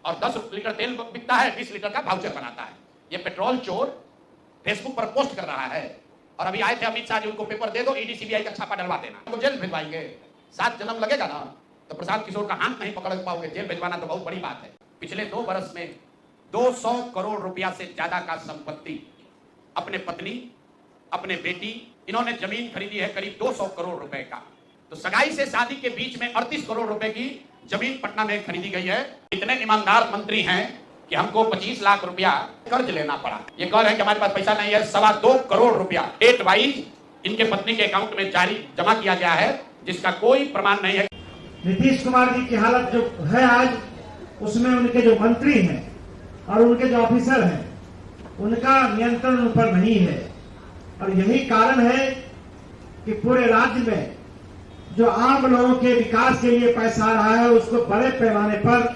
और 10 लीटर तेल बिकता है, 20 लीटर का वाउचर बनाता है। ये पेट्रोल चोर फेसबुक पर पोस्ट कर रहा है। और अभी आए थे अमित शाह जी, उनको पेपर दे दो, ईडी सीबीआई का छापा डलवा देना, उनको जेल भिजवाएंगे। 7 जन्म लगेगा ना तो प्रशांत किशोर का हाथ नहीं पकड़ पाओगे, जेल भिजवाना तो बहुत बड़ी बात है। पिछले 2 बरस में 200 करोड़ रुपया से ज्यादा का संपत्ति अपने पत्नी, अपने बेटी, इन्होंने जमीन खरीदी है करीब 200 करोड़ रुपए का। तो सगाई से शादी के बीच में 38 करोड़ रुपए की जमीन पटना में खरीदी गई है। इतने ईमानदार मंत्री हैं कि हमको 25 लाख रुपया कर्ज लेना पड़ा। ये कह रहे हैं कि हमारे पास पैसा नहीं है। 2.25 करोड़ रुपया डेट वाइज इनके पत्नी के अकाउंट में जारी जमा किया गया है, जिसका कोई प्रमाण नहीं है। नीतीश कुमार जी की हालत जो है आज, उसमें उनके जो मंत्री हैं और उनके जो ऑफिसर हैं, उनका नियंत्रण उन पर नहीं है। और यही कारण है कि पूरे राज्य में जो आम लोगों के विकास के लिए पैसा आ रहा है, उसको बड़े पैमाने पर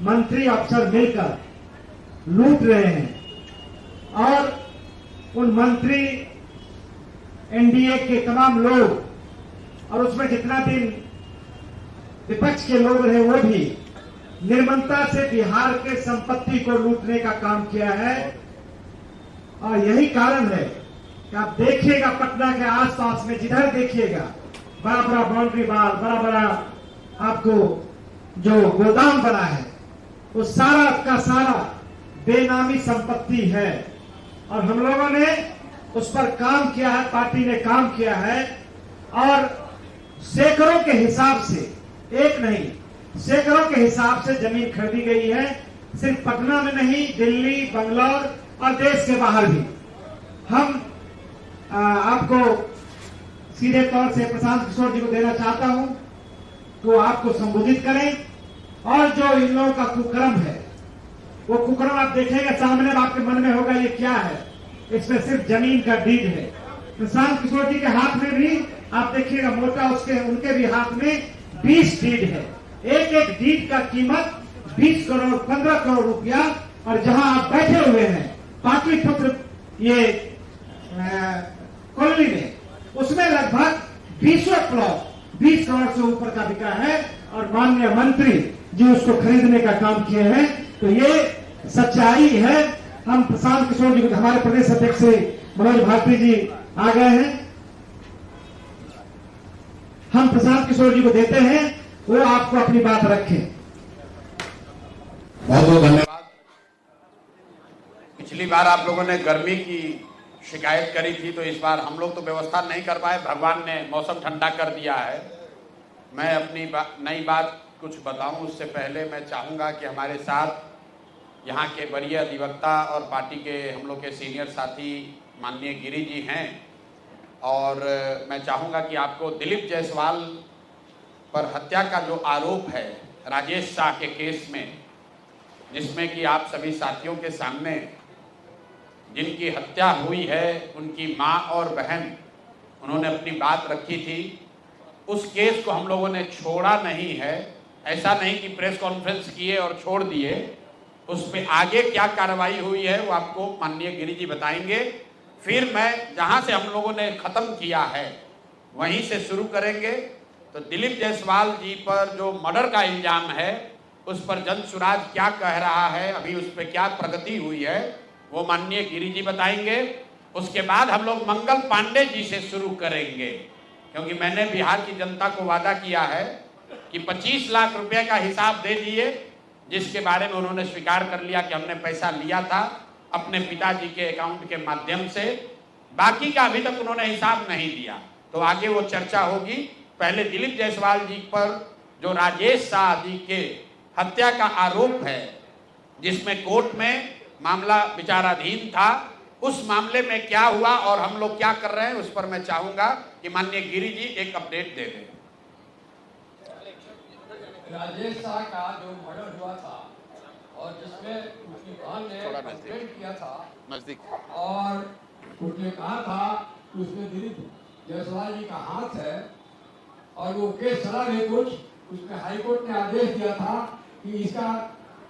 मंत्री अफसर मिलकर लूट रहे हैं। और उन मंत्री, एनडीए के तमाम लोग और उसमें जितना दिन विपक्ष के लोग रहे, वो भी निर्ममता से बिहार के संपत्ति को लूटने का काम किया है। और यही कारण है कि आप देखिएगा पटना के आसपास में जिधर देखिएगा बड़ा बड़ा बाउंड्री वाल, बड़ा बड़ा आपको जो गोदाम बना है, वो सारा का सारा बेनामी संपत्ति है। और हम लोगों ने उस पर काम किया है, पार्टी ने काम किया है। और सैकड़ों के हिसाब से, एक नहीं सैकड़ों के हिसाब से जमीन खरीदी गई है। सिर्फ पटना में नहीं, दिल्ली, बंगलौर और देश के बाहर भी। हम आपको सीधे तौर से प्रशांत किशोर जी को देना चाहता हूं तो आपको संबोधित करें। और जो इन लोगों का कुकर्म है, वो कुकर्म आप देखेंगे सामने, आपके मन में होगा ये क्या है। इसमें सिर्फ जमीन का डीड है। प्रशांत किशोर जी के हाथ में भी आप देखिएगा मोटा, उसके उनके भी हाथ में 20 डीड है। एक एक डीड का कीमत 20 करोड़ 15 करोड़ रुपया। और जहां आप बैठे हुए हैं पाटलिपुत्र ये कॉलोनी में, उसमें लगभग 20 प्लॉट 20 करोड़ से ऊपर का बिका है। और माननीय मंत्री जी उसको खरीदने का काम किए हैं। तो ये सच्चाई है। हम प्रशांत किशोर जी को, हमारे प्रदेश अध्यक्ष मनोज भारती जी आ गए हैं, हम प्रशांत किशोर जी को देते हैं, वो आपको अपनी बात रखें। बहुत बहुत धन्यवाद। पिछली बार आप लोगों ने गर्मी की शिकायत करी थी, तो इस बार हम लोग तो व्यवस्था नहीं कर पाए। भगवान ने मौसम ठंडा कर दिया है। मैं अपनी नई बात कुछ बताऊं उससे पहले मैं चाहूँगा कि हमारे साथ यहाँ के वरीय अधिवक्ता और पार्टी के हम लोग के सीनियर साथी माननीय गिरी जी हैं। और मैं चाहूँगा कि आपको दिलीप जायसवाल पर हत्या का जो आरोप है राजेश शाह के केस में, जिसमें कि आप सभी साथियों के सामने जिनकी हत्या हुई है, उनकी माँ और बहन, उन्होंने अपनी बात रखी थी। उस केस को हम लोगों ने छोड़ा नहीं है। ऐसा नहीं कि प्रेस कॉन्फ्रेंस किए और छोड़ दिए। उस पर आगे क्या कार्रवाई हुई है वो आपको माननीय गिरी जी बताएंगे। फिर मैं जहाँ से हम लोगों ने ख़त्म किया है वहीं से शुरू करेंगे। तो दिलीप जायसवाल जी पर जो मर्डर का इल्ज़ाम है, उस पर जन सुराज क्या कह रहा है, अभी उस पर क्या प्रगति हुई है, वो माननीय गिरी जी बताएंगे। उसके बाद हम लोग मंगल पांडे जी से शुरू करेंगे, क्योंकि मैंने बिहार की जनता को वादा किया है कि 25 लाख रुपए का हिसाब दे दिए, जिसके बारे में उन्होंने स्वीकार कर लिया कि हमने पैसा लिया था अपने पिताजी के अकाउंट के माध्यम से। बाकी का अभी तक उन्होंने हिसाब नहीं दिया, तो आगे वो चर्चा होगी। पहले दिलीप जायसवाल जी पर जो राजेश शाह जी के हत्या का आरोप है, जिसमें कोर्ट में मामला विचाराधीन था, उस मामले में क्या हुआ और हम लोग क्या कर रहे हैं, उस पर मैं चाहूंगा कि माननीय गिरी जी एक अपडेट दे दें। राजेश शाह का जो मर्डर हुआ था और जिसमें उसकी बहन ने कंप्लेंट किया था और उसने कहा था कि उसमें दिलीप जायसवाल जी का हाथ है और वो केस चला नहीं कुछ, उसमें हाईकोर्ट ने आदेश दिया था कि इसका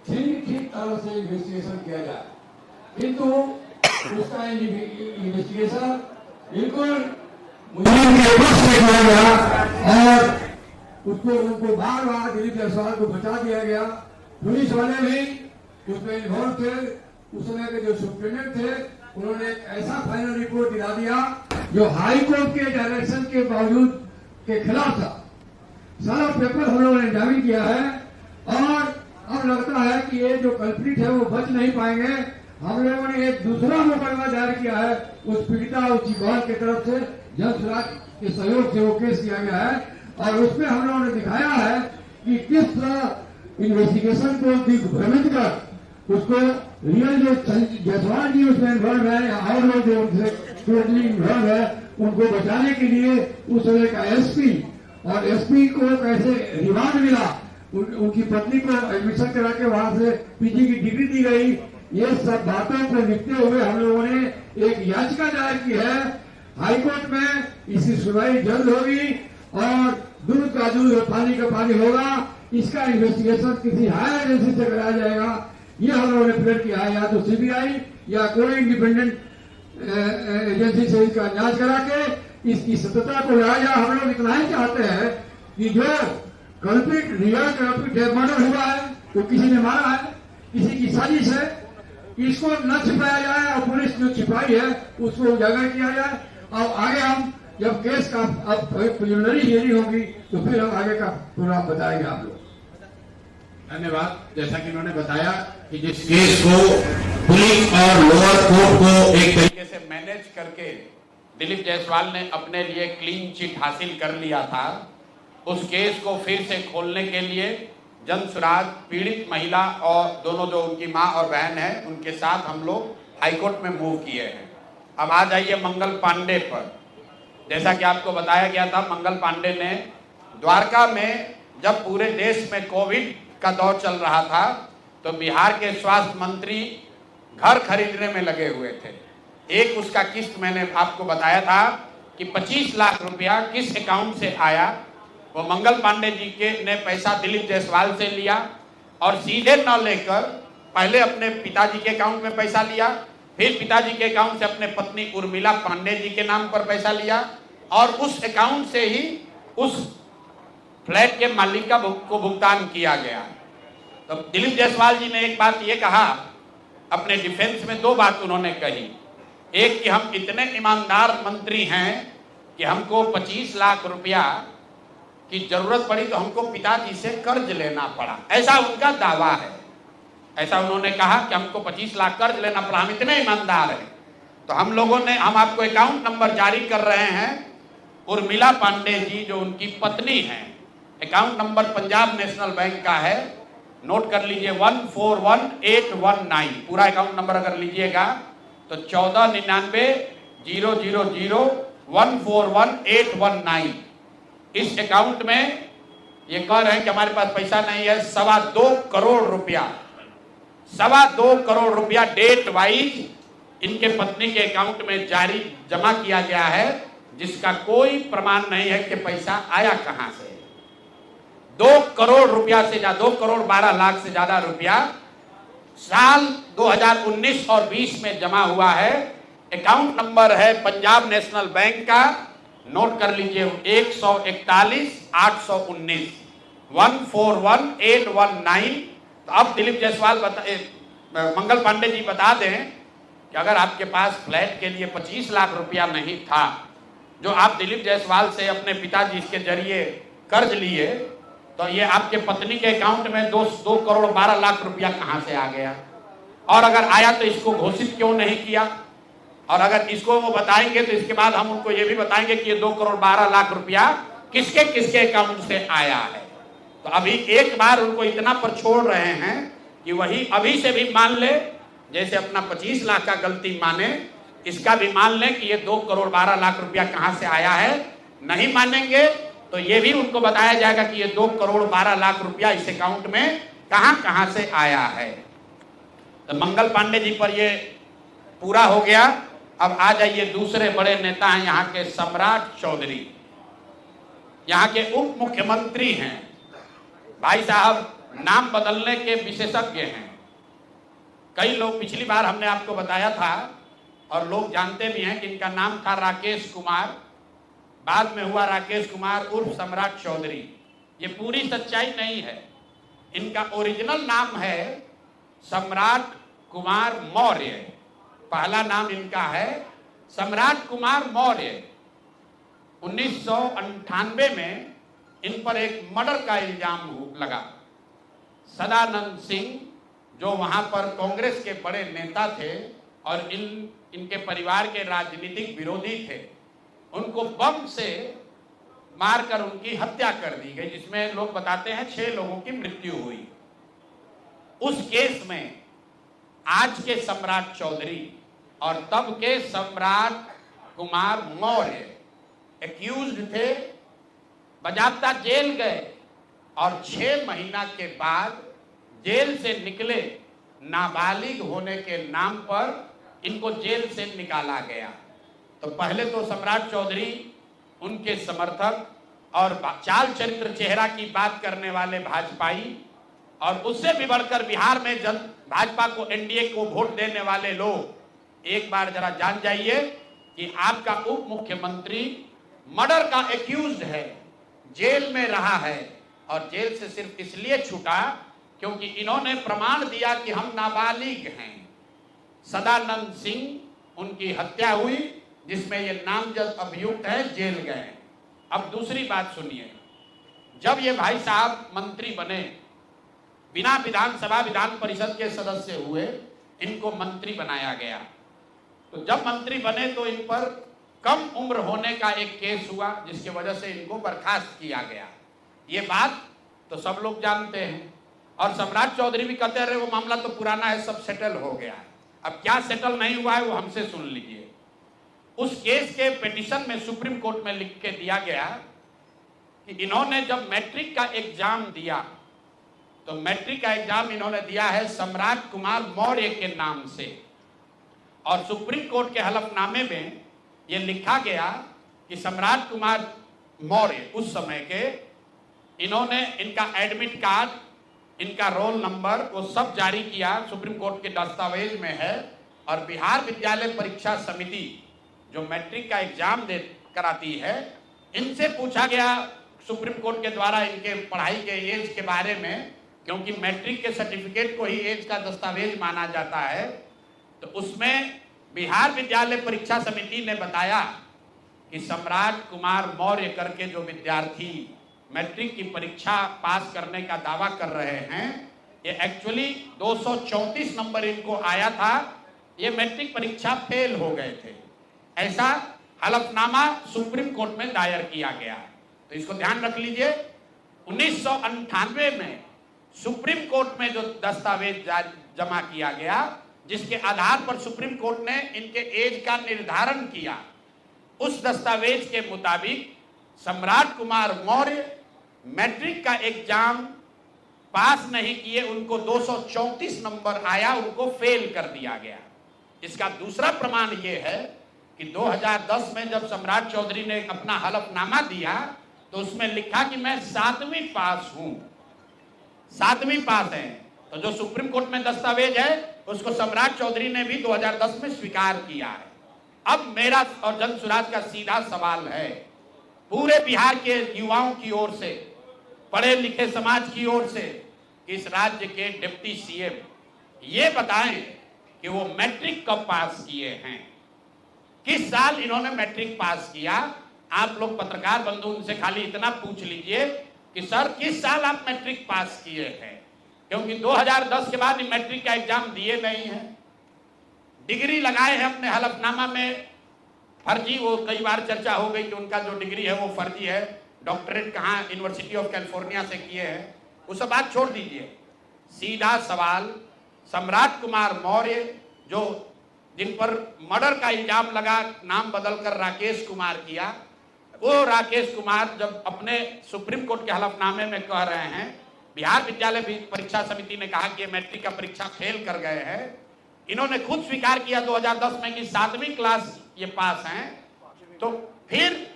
ठीक तरह से इन्वेस्टिगेशन किया जाए, किंतु उसका इन्वेस्टिगेशन बिल्कुल मुजरिम के पक्ष में किया गया और उनको बार बार दिलीप जायसवाल को बचा दिया गया पुलिस वाले भी उसमें इन्वॉल्व थे। उस समय के जो सुप्रीटेंडेंट थे उन्होंने एक ऐसा फाइनल रिपोर्ट दिला दिया जो हाई कोर्ट के डायरेक्शन के बावजूद के खिलाफ था। सारा पेपर हम लोगों ने एग्जामिन किया है और अब लगता है कि ये जो कल्प्रिट है वो बच नहीं पाएंगे। हम लोगों ने एक दूसरा मुकदमा दायर किया है उस पीड़िता उच्च बहन की तरफ से, जन सुराग के सहयोग से वो केस किया गया है और उसमें हम लोगों ने दिखाया है कि किस तरह इन्वेस्टिगेशन को दिग्भ्रमित कर उसको रियल जो जायसवाल जी उसमें इन्वॉल्व है और लोग जो टोटली इन्वॉल्व है उनको बचाने के लिए उस समय का एसपी और एसपी को कैसे रिमांड मिला, उनकी पत्नी को एडमिशन करा के वहां से पीजी की डिग्री दी गई, ये सब बातों को लिखते हुए हम लोगों ने एक याचिका दायर की है हाईकोर्ट में। इसकी सुनवाई जल्द होगी और दूध का दूध और पानी का पानी होगा। इसका इन्वेस्टिगेशन किसी हायर एजेंसी से कराया जाएगा, ये हम लोगों ने प्रेयर किया है, या तो सीबीआई या कोई इंडिपेंडेंट एजेंसी से इसका जांच करा के इसकी सत्यता को लाया जाए। हम लोग इतना ही चाहते हैं कि जो कल्पित रियल कल्पित मर्डर हुआ है तो किसी ने मारा है, किसी की साजिश है, इसको न छिपाया जाए और पुलिस जो छिपाई है उसको उजागर किया जाए। और आगे हम जब केस का अब प्रिलिमिनरी हियरिंग होगी तो फिर हम आगे का प्रोग्राम बताएंगे आप लोग। धन्यवाद। जैसा कि उन्होंने बताया कि जिस केस को पुलिस और लोअर कोर्ट को एक तरीके से मैनेज करके दिलीप जायसवाल ने अपने लिए क्लीन चिट हासिल कर लिया था, उस केस को फिर से खोलने के लिए जन सुराग पीड़ित महिला और दोनों जो उनकी मां और बहन है उनके साथ हम लोग हाईकोर्ट में मूव किए हैं। अब आ जाइए मंगल पांडे पर। जैसा कि आपको बताया गया था, मंगल पांडे ने द्वारका में जब पूरे देश में कोविड का दौर चल रहा था तो बिहार के स्वास्थ्य मंत्री घर खरीदने में लगे हुए थे। एक उसका किस्त मैंने आपको बताया था कि 25 लाख रुपया किस अकाउंट से आया, वो मंगल पांडे जी के ने पैसा दिलीप जायसवाल से लिया और सीधे न लेकर पहले अपने पिताजी के अकाउंट में पैसा लिया, फिर पिताजी के अकाउंट से अपने पत्नी उर्मिला पांडे जी के नाम पर पैसा लिया और उस अकाउंट से ही उस फ्लैट के मालिक को भुगतान किया गया। तो दिलीप जायसवाल जी ने एक बात ये कहा, अपने डिफेंस में दो बात उन्होंने कही। एक कि हम इतने ईमानदार मंत्री हैं कि हमको 25 लाख रुपया की जरूरत पड़ी तो हमको पिताजी से कर्ज लेना पड़ा, ऐसा उनका दावा है। ऐसा उन्होंने कहा कि हमको 25 लाख कर्ज लेना पड़ा, हम इतने ईमानदार हैं। तो हम लोगों ने, हम आपको अकाउंट नंबर जारी कर रहे हैं, उर्मिला पांडे जी जो उनकी पत्नी हैं, account number Punjab national bank का है, नोट कर लीजिए 141819, पूरा अकाउंट नंबर अगर लीजिएगा तो 149900141819। इस अकाउंट में ये कह रहे हैं कि हमारे पास पैसा नहीं है, 2.25 करोड़ रुपया, 2.25 करोड़ रुपया डेट वाइज इनके पत्नी के अकाउंट में जारी जमा किया गया है, जिसका कोई प्रमाण नहीं है कि पैसा आया कहां से। 2 करोड़ रुपया से ज्यादा, 2 करोड़ 12 लाख से ज्यादा रुपया साल 2019 और 20 में जमा हुआ है। अकाउंट नंबर है पंजाब नेशनल बैंक का, नोट कर लीजिए 141-819 141819। तो अब दिलीप जायसवाल मंगल पांडे जी बता दें कि अगर आपके पास फ्लैट के लिए 25 लाख रुपया नहीं था जो आप दिलीप जायसवाल से अपने पिताजी के जरिए कर्ज लिए, तो ये आपके पत्नी के अकाउंट में 2 करोड़ 12 लाख रुपया कहां से आ गया? और अगर आया तो इसको घोषित क्यों नहीं किया? और अगर इसको वो बताएंगे तो इसके बाद हम उनको ये भी बताएंगे कि ये 2 करोड़ 12 लाख रुपया किसके किसके अकाउंट से आया है। तो अभी एक बार उनको इतना पर छोड़ रहे हैं कि वही अभी से भी मान ले, जैसे अपना 25 लाख का गलती माने, इसका भी मान लें कि ये 2 करोड़ 12 लाख रुपया कहां से आया है। नहीं मानेंगे तो ये भी उनको बताया जाएगा कि ये 2 करोड़ 12 लाख रुपया इस अकाउंट में कहां से आया है। तो मंगल पांडे जी पर ये पूरा हो गया। अब आ जाइए, दूसरे बड़े नेता हैं यहाँ के सम्राट चौधरी, यहाँ के उप मुख्यमंत्री हैं। भाई साहब नाम बदलने के विशेषज्ञ हैं। कई लोग, पिछली बार हमने आपको बताया था और लोग जानते भी हैं कि इनका नाम था राकेश कुमार, बाद में हुआ राकेश कुमार उर्फ सम्राट चौधरी। ये पूरी सच्चाई नहीं है, इनका ओरिजिनल नाम है सम्राट कुमार मौर्य। पहला नाम इनका है सम्राट कुमार मौर्य। 1998 में इन पर एक मर्डर का इल्जाम लगा। सदानंद सिंह जो वहां पर कांग्रेस के बड़े नेता थे और इनके परिवार के राजनीतिक विरोधी थे, उनको बम से मारकर उनकी हत्या कर दी गई, जिसमें लोग बताते हैं 6 लोगों की मृत्यु हुई। उस केस में आज के सम्राट चौधरी और तब के सम्राट कुमार मौर्य एक्यूज्ड थे, बजाबता जेल गए और 6 महीना के बाद जेल से निकले नाबालिग होने के नाम पर इनको जेल से निकाला गया। तो पहले तो सम्राट चौधरी, उनके समर्थक और चाल चरित्र चेहरा की बात करने वाले भाजपाई, और उससे भी बढ़कर बिहार में भाजपा को, एनडीए को वोट देने वाले लोग एक बार जरा जान जाइए कि आपका उप मुख्यमंत्री मर्डर का एक्यूज्ड है, जेल में रहा है और जेल से सिर्फ इसलिए छूटा क्योंकि इन्होंने प्रमाण दिया कि हम नाबालिग हैं। सदानंद सिंह, उनकी हत्या हुई जिसमें ये नामजद अभियुक्त है, जेल गए। अब दूसरी बात सुनिए, जब ये भाई साहब मंत्री बने, बिना विधानसभा विधान परिषद के सदस्य हुए, इनको मंत्री बनाया गया। तो जब मंत्री बने तो इन पर कम उम्र होने का एक केस हुआ जिसकी वजह से इनको बर्खास्त किया गया। ये बात तो सब लोग जानते हैं और सम्राट चौधरी भी कहते रहे वो मामला तो पुराना है, सब सेटल हो गया है। अब क्या सेटल नहीं हुआ है वो हमसे सुन लीजिए। उस केस के पिटीशन में सुप्रीम कोर्ट में लिख के दिया गया कि इन्होंने जब मैट्रिक का एग्जाम दिया तो मैट्रिक का एग्जाम इन्होंने दिया है सम्राट कुमार मौर्य के नाम से, और सुप्रीम कोर्ट के हलफनामे में यह लिखा गया कि सम्राट कुमार मौर्य उस समय के, इन्होंने इनका एडमिट कार्ड, इनका रोल नंबर वो सब जारी किया, सुप्रीम कोर्ट के दस्तावेज में है। और बिहार विद्यालय परीक्षा समिति जो मैट्रिक का एग्जाम दे कराती है, इनसे पूछा गया सुप्रीम कोर्ट के द्वारा इनके पढ़ाई के एज के बारे में, क्योंकि मैट्रिक के सर्टिफिकेट को ही एज का दस्तावेज माना जाता है। तो उसमें बिहार विद्यालय परीक्षा समिति ने बताया कि सम्राट कुमार मौर्य करके जो विद्यार्थी मैट्रिक की परीक्षा पास करने का दावा कर रहे हैं, ये एक्चुअली 234 नंबर इनको आया था, ये मैट्रिक परीक्षा फेल हो गए थे। ऐसा हलफनामा सुप्रीम कोर्ट में दायर किया गया। तो इसको ध्यान रख लीजिए। 1998 में सुप्रीम कोर्ट में जो दस्तावेज जमा किया गया, जिसके आधार पर सुप्रीम कोर्ट ने इनके एज का निर्धारण किया, उस दस्तावेज के मुताबिक सम्राट कुमार मौर्य मैट्रिक का एग्जाम पास नहीं किए, उनको 234 नंबर आया, उनको फेल कर दिया गया। इसका दूसरा प्रमाण यह है कि 2010 में जब सम्राट चौधरी ने अपना हलफनामा दिया तो उसमें लिखा कि मैं 7वीं पास हूं, 7वीं पास है। तो जो सुप्रीम कोर्ट में दस्तावेज है उसको सम्राट चौधरी ने भी 2010 में स्वीकार किया है। अब मेरा और जन सुराज का सीधा सवाल है पूरे बिहार के युवाओं की ओर से, पढ़े लिखे समाज की ओर से, कि इस राज्य के डिप्टी सीएम ये बताएं कि वो मैट्रिक कब पास किए हैं, किस साल इन्होंने मैट्रिक पास किया। आप लोग पत्रकार बंधु उनसे खाली इतना पूछ लीजिए कि सर किस साल आप मैट्रिक पास किए हैं, क्योंकि 2010 के बाद मैट्रिक का एग्जाम दिए नहीं है। डिग्री लगाए हैं अपने हलफनामा में फर्जी, वो कई बार चर्चा हो गई कि उनका जो डिग्री है वो फर्जी है, डॉक्टरेट कहाँ यूनिवर्सिटी ऑफ कैलिफोर्निया से किए हैं, वो सब बात छोड़ दीजिए। सीधा सवाल, सम्राट कुमार मौर्य जो जिन पर मर्डर का इल्जाम लगा, नाम बदलकर राकेश कुमार किया, वो राकेश कुमार जब अपने सुप्रीम कोर्ट के हलफनामे में कह रहे हैं, बिहार विद्यालय परीक्षा समिति ने कहा कि ये मैट्रिक का परीक्षा फेल कर गए हैं, इन्होंने खुद स्वीकार किया 2010 में कि 7वीं क्लास ये पास हैं, तो फिर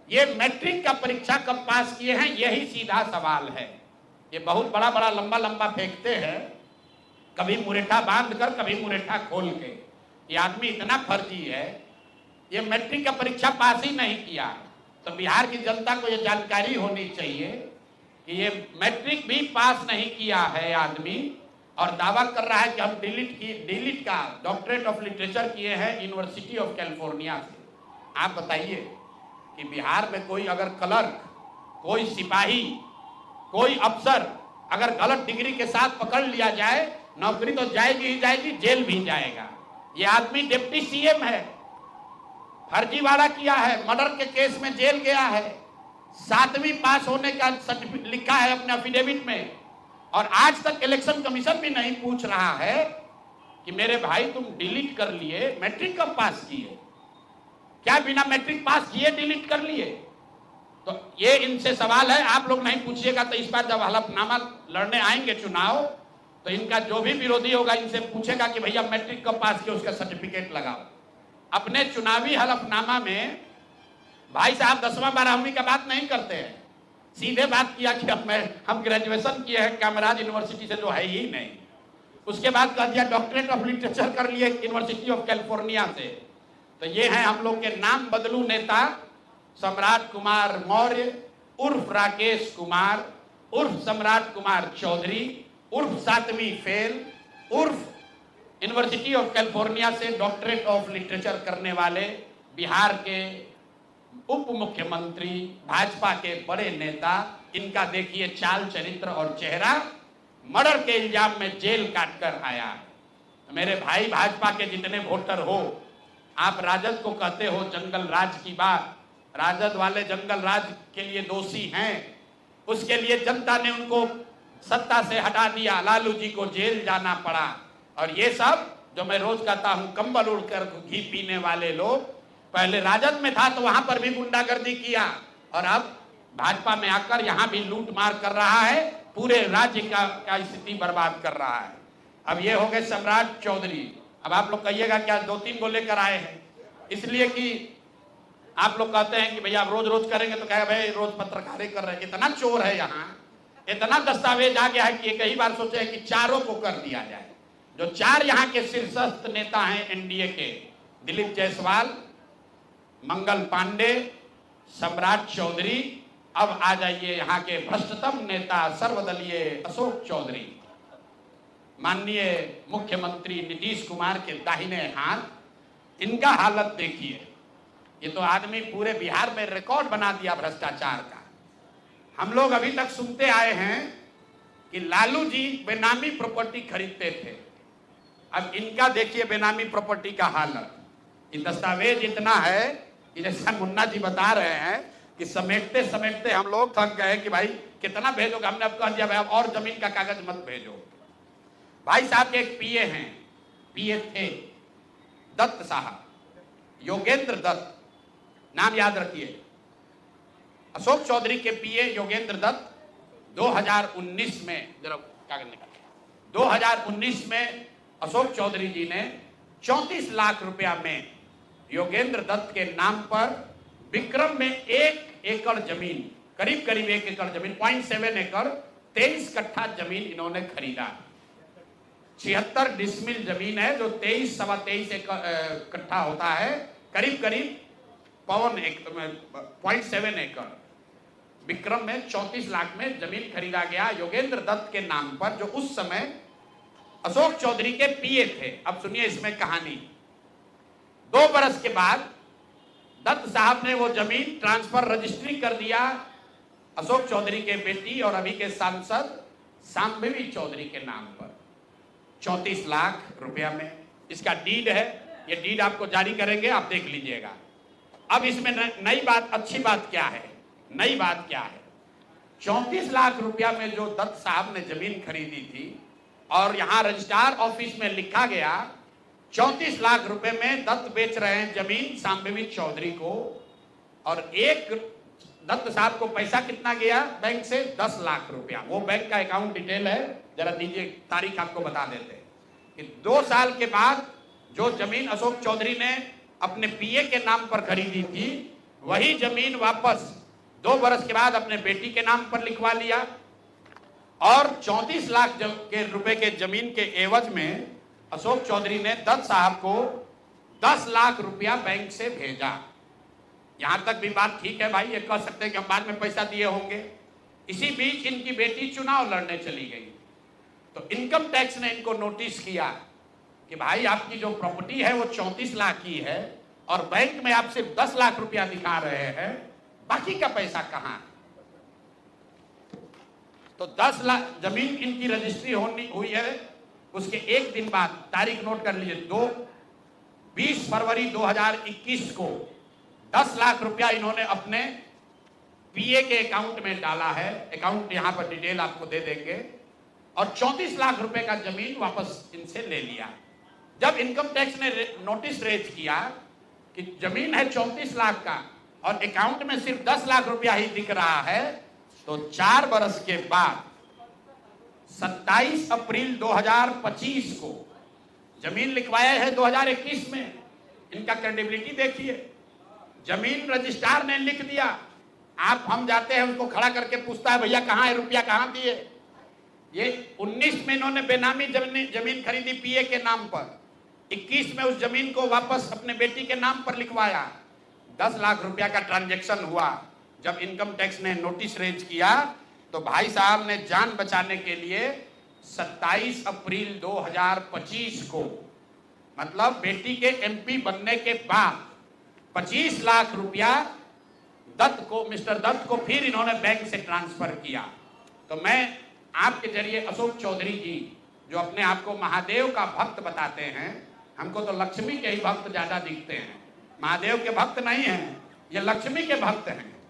ये मैट्रिक का परीक्षा कब पास किए हैं, यही सीधा सवाल है। ये बहुत बड़ा बड़ा लंबा लंबा फेंकते हैं, कभी मुरेठा बांध कर कभी मुरेठा खोल के। ये आदमी इतना फर्जी है, ये मैट्रिक का परीक्षा पास ही नहीं किया। तो बिहार की जनता को ये जानकारी होनी चाहिए कि ये मैट्रिक भी पास नहीं किया है आदमी और दावा कर रहा है कि हम डिलीट का डॉक्टरेट ऑफ लिटरेचर किए हैं यूनिवर्सिटी ऑफ कैलिफोर्निया से। आप बताइए कि बिहार में कोई अगर क्लर्क, कोई सिपाही, कोई अफसर अगर गलत डिग्री के साथ पकड़ लिया जाए, नौकरी तो जाएगी ही जाएगी, जेल भी जाएगा। ये आदमी डिप्टी सीएम है, फर्जीवाड़ा किया है, मर्डर के केस में जेल गया है, 7वीं पास होने का सर्टिफिकेट लिखा है अपने एफिडेविट में, और आज तक इलेक्शन कमीशन भी नहीं पूछ रहा है कि मेरे भाई तुम डिलीट कर लिए, मैट्रिक कब पास किए? क्या बिना मैट्रिक पास किए डिलीट कर लिए? तो ये इनसे सवाल है, आप लोग नहीं पूछिएगा तो इस बार जब हलफनामा लड़ने आएंगे चुनाव, तो इनका जो भी विरोधी होगा इनसे पूछेगा कि भैया मैट्रिक कब पास किया, उसका सर्टिफिकेट लगाओ। अपने चुनावी हलफनामा में भाई साहब 10वां 12वीं का बात नहीं करते हैं, सीधे बात किया कि हम ग्रेजुएशन किए हैं कामराज यूनिवर्सिटी से, जो है ही नहीं। उसके बाद कह दिया डॉक्टरेट ऑफ लिटरेचर कर लिए यूनिवर्सिटी ऑफ कैलिफोर्निया से। तो ये हैं हम लोग के नाम बदलू नेता सम्राट कुमार मौर्य उर्फ राकेश कुमार उर्फ सम्राट कुमार चौधरी उर्फ 7वीं फेल उर्फ यूनिवर्सिटी ऑफ कैलिफोर्निया से डॉक्टरेट ऑफ लिटरेचर करने वाले बिहार के उप मुख्यमंत्री, भाजपा के बड़े नेता। इनका देखिए चाल चरित्र और चेहरा, मर्डर के इल्जाम में जेल काटकर आया। मेरे भाई भाजपा के जितने वोटर हो, आप राजद को कहते हो जंगल राज की बात, राजद वाले जंगल राज के लिए दोषी हैं, उसके लिए जनता ने उनको सत्ता से हटा दिया, लालू जी को जेल जाना पड़ा। और ये सब जो मैं रोज कहता हूं कंबल उड़कर घी पीने वाले लोग, पहले राजद में था तो वहां पर भी गुंडागर्दी किया, और अब भाजपा में आकर यहां भी लूट मार कर रहा है, पूरे राज्य का स्थिति बर्बाद कर रहा है। अब ये हो गए सम्राट चौधरी। अब आप लोग कहिएगा क्या 2-3 को लेकर आए हैं? इसलिए कि आप लोग कहते हैं कि भैया आप रोज रोज करेंगे तो कहे भाई रोज पत्रकारी कर रहे हैं। इतना चोर है यहाँ, इतना दस्तावेज आ गया है कि एक ही बार सोचे कि चारों को कर दिया जाए। जो 4 यहाँ के शीर्षस्थ नेता हैं एनडीए के, दिलीप जायसवाल, मंगल पांडे, सम्राट चौधरी, अब आ जाइए यहाँ के भ्रष्टतम नेता सर्वदलीय अशोक चौधरी, माननीय मुख्यमंत्री नीतीश कुमार के दाहिने हाथ। इनका हालत देखिए, ये तो आदमी पूरे बिहार में रिकॉर्ड बना दिया भ्रष्टाचार का। हम लोग अभी तक सुनते आए हैं कि लालू जी बेनामी प्रॉपर्टी खरीदते थे, अब इनका देखिए बेनामी प्रॉपर्टी का हालत। ये दस्तावेज इतना है कि जैसा मुन्ना जी बता रहे हैं कि समेटते समेटते हम लोग थक गए कि भाई कितना भेजोगे। हमने अब कह दिया भाई अब और जमीन का कागज मत भेजो। भाई साहब के एक पीए हैं, पीए थे दत्त साहब, योगेंद्र दत्त, नाम याद रखिए। अशोक चौधरी के पीए योगेंद्र दत्त 2019 में, जरा कागज निकाल, 2019 में अशोक चौधरी जी ने 34 लाख रुपया में योगेंद्र दत्त के नाम पर विक्रम में 1 एकड़ जमीन, करीब करीब 1 एकड़ जमीन, 0.7 एकड़, 23 कट्ठा जमीन इन्होंने खरीदा। 76 डिसमिल जमीन है, जो 23-23 कट्ठा होता है, करीब करीब 0.7 एकड़। विक्रम में 34 लाख में जमीन खरीदा गया योगेंद्र दत्त के नाम पर, जो उस समय अशोक चौधरी के पीए थे। अब सुनिए इसमें कहानी। 2 बरस के बाद दत्त साहब ने वो जमीन ट्रांसफर रजिस्ट्री कर दिया अशोक चौधरी के बेटी और अभी के सांसद शांभवी चौधरी के नाम पर 34 लाख रुपया में। इसका डीड है, ये डीड आपको जारी करेंगे, आप देख लीजिएगा। अब इसमें नई बात, अच्छी बात क्या है, नई बात क्या है, 34 लाख रुपया में जो दत्त साहब ने जमीन खरीदी थी और यहां रजिस्ट्रार ऑफिस में लिखा गया 34 लाख रुपए में दत्त बेच रहे हैं जमीन शांभवी चौधरी को, और एक दत्त साहब को पैसा कितना गया बैंक से, 10 लाख रुपया। वो बैंक का अकाउंट डिटेल है, जरा दीजिए, तारीख आपको बता देते हैं कि 2 साल के बाद जो जमीन अशोक चौधरी ने अपने पीए के नाम पर खरीदी थी, वही जमीन वापस 2 बरस के बाद अपने बेटी के नाम पर लिखवा लिया, और 34 लाख के रुपए के जमीन के एवज में अशोक चौधरी ने दत्त साहब को 10 लाख रुपया बैंक से भेजा। यहां तक भी बात ठीक है भाई, ये कह सकते हैं कि हम बाद में पैसा दिए होंगे। इसी बीच इनकी बेटी चुनाव लड़ने चली गई, तो इनकम टैक्स ने इनको नोटिस किया कि भाई आपकी जो प्रॉपर्टी है वो 34 लाख की है और बैंक में आप सिर्फ 10 लाख रुपया दिखा रहे हैं, बाकी का पैसा कहां है? तो 10 लाख जमीन इनकी रजिस्ट्री हुई है। उसके एक दिन बाद, तारीख नोट कर लीजिए, 20 फरवरी 2021 को 10 लाख रुपया इन्होंने अपने पीए के अकाउंट में डाला है। अकाउंट यहां पर डिटेल आपको दे देंगे। और 34 लाख रुपए का जमीन वापस इनसे ले लिया। जब इनकम टैक्स ने नोटिस रेज किया कि जमीन है 34 लाख का और अकाउंट में सिर्फ 10 लाख रुपया ही दिख रहा है, तो 4 बरस के बाद 27 अप्रैल 2025 को जमीन लिखवाया है 2021 में। इनका क्रेडिबिलिटी देखिए, जमीन रजिस्ट्रार ने लिख दिया। हम जाते हैं, उसको खड़ा करके पूछता है भैया कहां है रुपया, कहां दिए? ये 19 में इन्होंने बेनामी जमीन खरीदी पीए के नाम पर, 21 में उस जमीन को वापस अपने बेटी के नाम पर लिखवाया। 10 लाख रुपया का ट्रांजैक्शन हुआ। जब इनकम टैक्स ने नोटिस रेज किया तो भाई साहब ने जान बचाने के लिए 27 अप्रैल 2025 को, मतलब बेटी के एमपी बनने के बाद 25 लाख रुपया मिस्टर दत्त को फिर इन्होंने बैंक से ट्रांसफर किया। तो मैं आपके जरिए अशोक चौधरी जी, जो अपने आप को महादेव का भक्त बताते हैं, हमको तो लक्ष्मी के ही भक्त ज्यादा दिखते हैं, महादेव के भक्त नहीं हैं, ये लक्ष्मी के भक्त हैं।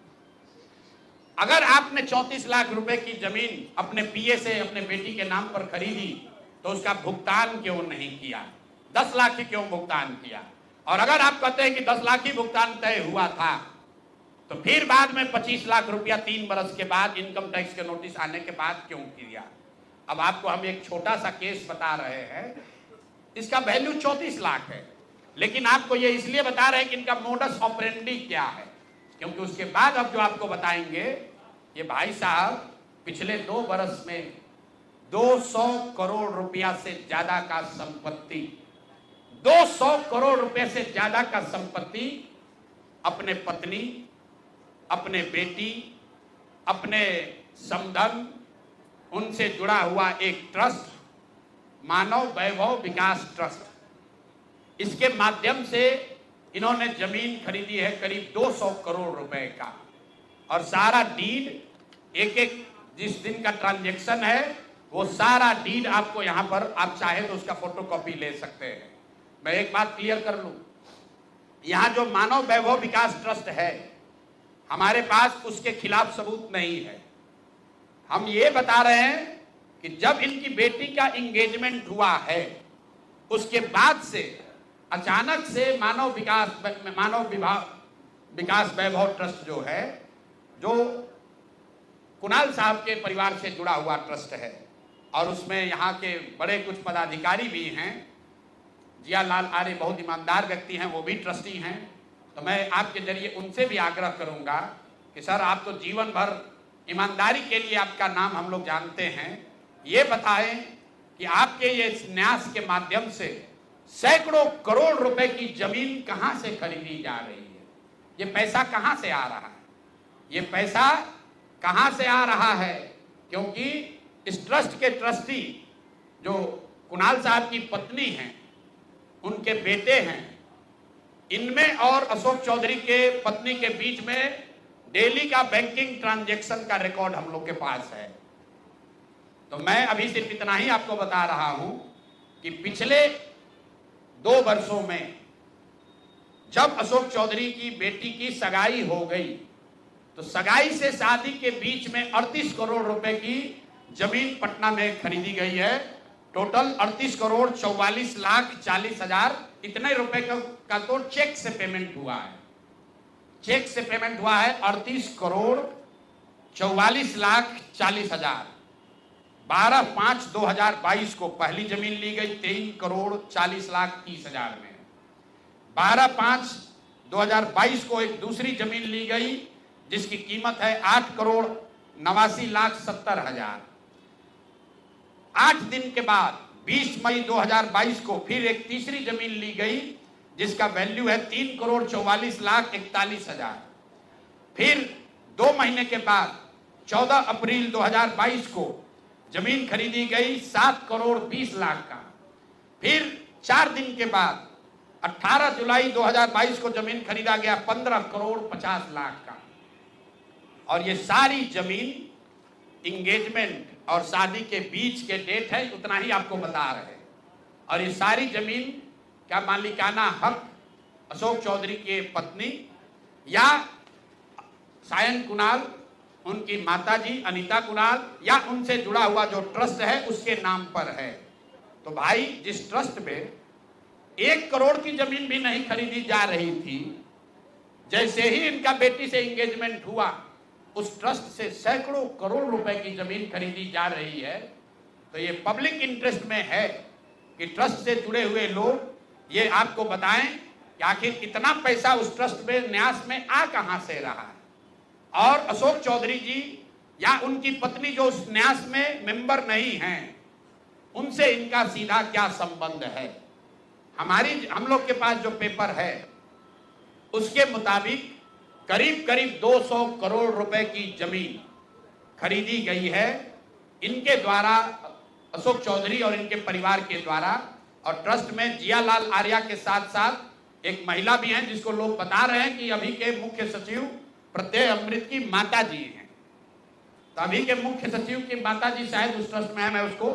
अगर आपने 34 लाख रुपए की जमीन अपने पीए से अपने बेटी के नाम पर खरीदी तो उसका भुगतान क्यों नहीं किया? 10 लाख ही क्यों भुगतान किया? और अगर आप कहते हैं कि 10 लाख ही भुगतान तय हुआ था, तो फिर बाद में 25 लाख रुपया 3 बरस के बाद इनकम टैक्स के नोटिस आने के बाद क्यों किया? अब आपको हम एक छोटा सा केस बता रहे हैं, इसका वैल्यू 34 लाख है, लेकिन आपको ये इसलिए बता रहे हैं कि इनका मोडस ऑपरेंडी क्या है, क्योंकि उसके बाद अब जो आपको बताएंगे, ये भाई साहब पिछले 2 बरस में 200 करोड़ रुपया से ज्यादा का संपत्ति, 200 करोड़ रुपए से ज्यादा का संपत्ति अपने पत्नी, अपने बेटी, अपने समधन, उनसे जुड़ा हुआ एक ट्रस्ट, मानव वैभव विकास ट्रस्ट, इसके माध्यम से इन्होंने जमीन खरीदी है करीब 200 करोड़ रुपए का। और सारा डीड, एक जिस दिन का ट्रांजैक्शन है वो सारा डीड आपको यहां पर, आप चाहे तो उसका फोटोकॉपी ले सकते हैं। मैं एक बात क्लियर कर लूं, यहां जो मानव वैभव विकास ट्रस्ट है, हमारे पास उसके खिलाफ सबूत नहीं है। हम ये बता रहे हैं कि जब इनकी बेटी का एंगेजमेंट हुआ है, उसके बाद से अचानक से मानव विकास वैभव ट्रस्ट जो है, जो कुणाल साहब के परिवार से जुड़ा हुआ ट्रस्ट है, और उसमें यहाँ के बड़े कुछ पदाधिकारी भी हैं, जियालाल आर्य बहुत ईमानदार व्यक्ति हैं, वो भी ट्रस्टी हैं। तो मैं आपके जरिए उनसे भी आग्रह करूंगा कि सर, आप तो जीवन भर ईमानदारी के लिए आपका नाम हम लोग जानते हैं, ये बताएं कि आपके ये न्यास के माध्यम से सैकड़ों करोड़ रुपए की जमीन कहां से खरीदी जा रही है? ये पैसा कहां से आ रहा है? ये पैसा कहां से आ रहा है? क्योंकि इस ट्रस्ट के ट्रस्टी जो कुणाल साहब की पत्नी हैं, उनके बेटे हैं, इनमें और अशोक चौधरी के पत्नी के बीच में डेली का बैंकिंग ट्रांजैक्शन का रिकॉर्ड हम लोग के पास है। तो मैं अभी सिर्फ इतना ही आपको बता रहा हूं कि पिछले 2 वर्षों में जब अशोक चौधरी की बेटी की सगाई हो गई, तो सगाई से शादी के बीच में 38 करोड़ रुपए की जमीन पटना में खरीदी गई है। टोटल 38 करोड़ 44 लाख 40 हजार इतने रुपए का तो चेक से पेमेंट हुआ है। चेक से पेमेंट हुआ है 38 करोड़ 44 लाख 40 हजार। 12/5/2022 को पहली जमीन ली गई 23 करोड़ 40 लाख 30 हजार में। 12/5/2022 को एक दूसरी जमीन ली गई जिसकी कीमत है 8 करोड़ 89 लाख 70 हजार। 8 दिन के बाद 20 मई 2022 को फिर एक तीसरी जमीन ली गई जिसका वैल्यू है 3 करोड़ 44 लाख 41 हजार। फिर 2 महीने के बाद 14 अप्रैल 2022 को जमीन खरीदी गई 7 करोड़ 20 लाख का। फिर 4 दिन के बाद 18 जुलाई 2022 को जमीन खरीदा गया 15 करोड़ 50 लाख का। और ये सारी जमीन इंगेजमेंट और शादी के बीच के डेट है, उतना ही आपको बता रहे हैं। और ये सारी जमीन का मालिकाना हक अशोक चौधरी के पत्नी या सायन कुणाल, उनकी माताजी अनीता कुणाल या उनसे जुड़ा हुआ जो ट्रस्ट है उसके नाम पर है। तो भाई, जिस ट्रस्ट में 1 करोड़ की जमीन भी नहीं खरीदी जा रही थी, जैसे ही इनका बेटी से एंगेजमेंट हुआ उस ट्रस्ट से सैकड़ों करोड़ रुपए की जमीन खरीदी जा रही है। तो ये पब्लिक इंटरेस्ट में है कि ट्रस्ट से जुड़े हुए लोग ये आपको बताएं कि आखिर इतना पैसा उस ट्रस्ट में न्यास में आ कहां से रहा है, और अशोक चौधरी जी या उनकी पत्नी जो उस न्यास में मेंबर नहीं हैं, उनसे इनका सीधा क्या संबंध है। हम लोग के पास जो पेपर है उसके मुताबिक करीब करीब 200 करोड़ रुपए की जमीन खरीदी गई है इनके द्वारा, अशोक चौधरी और इनके परिवार के द्वारा। और ट्रस्ट में जियालाल आर्या के साथ साथ एक महिला भी हैं जिसको लोग बता रहे हैं कि अभी के मुख्य सचिव प्रत्यय अमृत की माता जी हैं। तो अभी के मुख्य सचिव की माता जी शायद उस ट्रस्ट में है, मैं उसको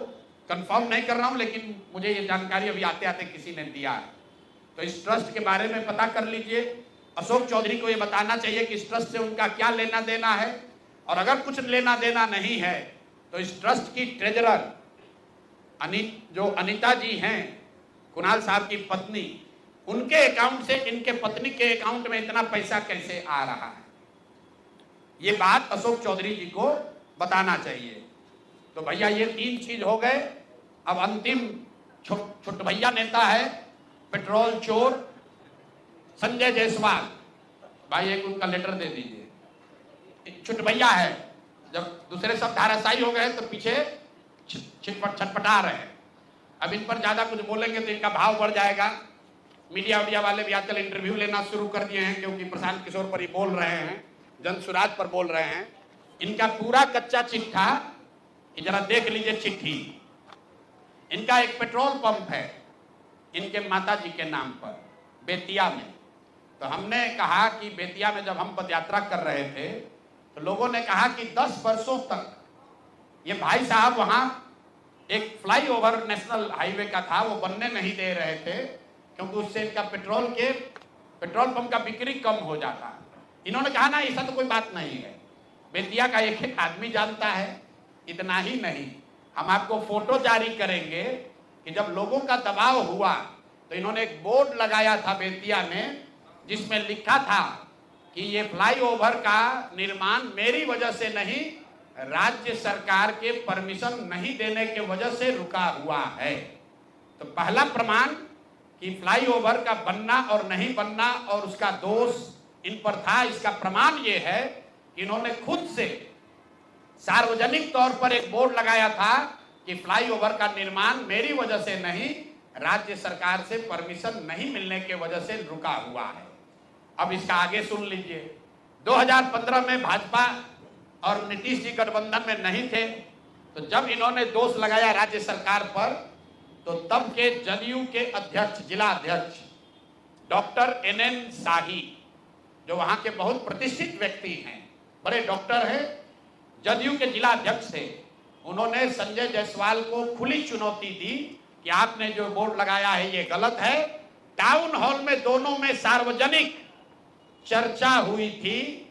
कंफर्म नहीं कर रहा हूं, लेकिन मुझे ये जानकारी अभी आते आते किसी ने दिया है। तो इस ट्रस्ट के बारे में पता कर लीजिए। अशोक चौधरी को ये बताना चाहिए कि इस ट्रस्ट से उनका क्या लेना देना है, और अगर कुछ लेना देना नहीं है तो इस ट्रस्ट की ट्रेजरर जो अनीता जी हैं, कुणाल साहब की पत्नी, उनके अकाउंट से इनके पत्नी के अकाउंट में इतना पैसा कैसे आ रहा है, ये बात अशोक चौधरी जी को बताना चाहिए। तो भैया ये 3 चीज हो गए। अब अंतिम छोट भैया नेता है पेट्रोल चोर संजय जायसवाल। भाई एक उनका लेटर दे दीजिए। छोट भैया है, जब दूसरे सब धाराशायी हो गए तो पीछे छटपटा रहे हैं। अब इन पर ज्यादा कुछ बोलेंगे तो इनका भाव बढ़ जाएगा। मीडिया वाले भी आजकल इंटरव्यू लेना शुरू कर दिए हैं, क्योंकि प्रशांत किशोर पर ही बोल रहे हैं, जनसुराज पर बोल रहे हैं। इनका पूरा कच्चा चिट्ठा जरा देख लीजिए। चिट्ठी इनका एक पेट्रोल पंप है इनके माताजी के नाम पर बेतिया में। तो हमने कहा कि बेतिया में जब हम पदयात्रा कर रहे थे तो लोगों ने कहा कि 10 वर्षों तक ये भाई साहब वहां एक फ्लाईओवर नेशनल हाईवे का था, वो बनने नहीं दे रहे थे, क्योंकि उससे इनका पेट्रोल पंप का बिक्री कम हो जाता। इन्होंने कहा ना, ऐसा तो कोई बात नहीं है, बेतिया का एक आदमी जानता है। इतना ही नहीं, हम आपको फोटो जारी करेंगे कि जब लोगों का दबाव हुआ तो इन्होंने एक बोर्ड लगाया था बेतिया में, जिसमें लिखा था कि ये फ्लाईओवर का निर्माण मेरी वजह से नहीं, राज्य सरकार के परमिशन नहीं देने के वजह से रुका हुआ है। तो पहला प्रमाण कि फ्लाईओवर का बनना और नहीं बनना और उसका दोष इन पर था, इसका प्रमाण ये है कि इन्होंने खुद से सार्वजनिक तौर पर एक बोर्ड लगाया था कि फ्लाईओवर का निर्माण मेरी वजह से नहीं, राज्य सरकार से परमिशन नहीं मिलने के वजह से रुका हुआ है। अब इसका आगे सुन लीजिए। 2015 में भाजपा और नीतीश जी गठबंधन में नहीं थे, तो जब इन्होंने दोष लगाया राज्य सरकार पर, तो तब के जदयू के अध्यक्ष, जिला अध्यक्ष डॉक्टर NN शाही, जो वहां के बहुत प्रतिष्ठित व्यक्ति हैं, बड़े डॉक्टर हैं, जदयू के जिला अध्यक्ष थे, उन्होंने संजय जायसवाल को खुली चुनौती दी कि आपने जो बोर्ड लगाया है ये गलत है। टाउन हॉल में दोनों में सार्वजनिक चर्चा हुई थी,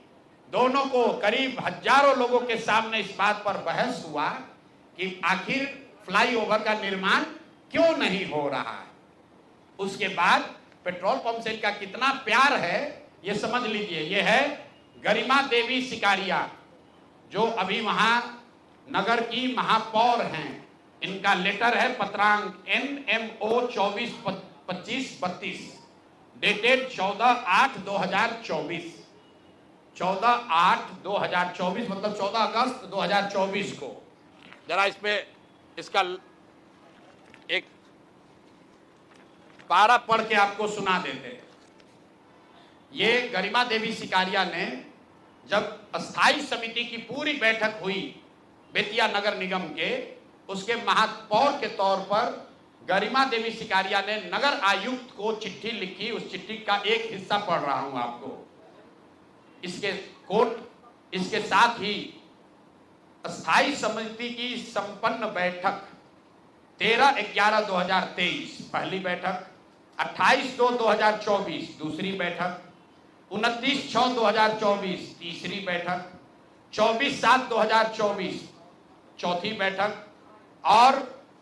दोनों को करीब हजारों लोगों के सामने इस बात पर बहस हुआ कि आखिर फ्लाईओवर का निर्माण क्यों नहीं हो रहा है। उसके बाद पेट्रोल पंप से इनका कितना प्यार है ये समझ लीजिए। ये है गरिमा देवी सिकारिया, जो अभी वहां नगर की महापौर हैं। इनका लेटर है पत्रांक NMO 242532 डेटेड 14/8/2024, 14/8/2024 मतलब 14 अगस्त 2024 को। जरा इसमें इसका एक पारा पढ़ के आपको सुना देते। ये गरिमा देवी सिकारिया ने जब अस्थाई समिति की पूरी बैठक हुई बेतिया नगर निगम के, उसके महापौर के तौर पर गरिमा देवी सिकारिया ने नगर आयुक्त को चिट्ठी लिखी। उस चिट्ठी का एक हिस्सा पढ़ रहा हूं आपको, इसके कोट। इसके साथ ही अस्थाई समिति की संपन्न बैठक 13/11/2023 पहली बैठक, 28/2/2024 दूसरी बैठक, 29/6/2024 तीसरी बैठक, 24/7/2024 चौथी बैठक और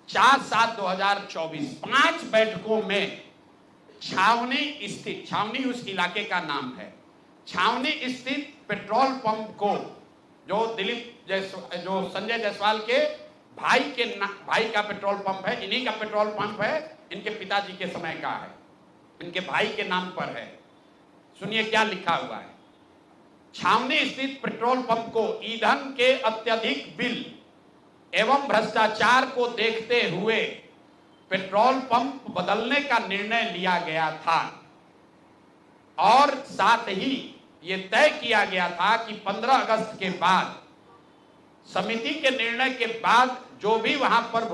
4/7/2024 5 बैठकों में छावनी स्थित, छावनी उस इलाके का नाम है, छावनी स्थित पेट्रोल पंप को, जो संजय जायसवाल के भाई का पेट्रोल पंप है, इन्हीं का पेट्रोल पंप है, इनके पिताजी के समय का है, इनके भाई के नाम पर है। सुनिए क्या लिखा हुआ है। छावनी स्थित पेट्रोल पंप को ईंधन के अत्यधिक बिल एवं भ्रष्टाचार को देखते हुए पेट्रोल पंप बदलने का निर्णय लिया गया था और साथ ही ये तय किया गया था कि 15 अगस्त के बाद समिति के निर्णय के बाद जो भी वहां पर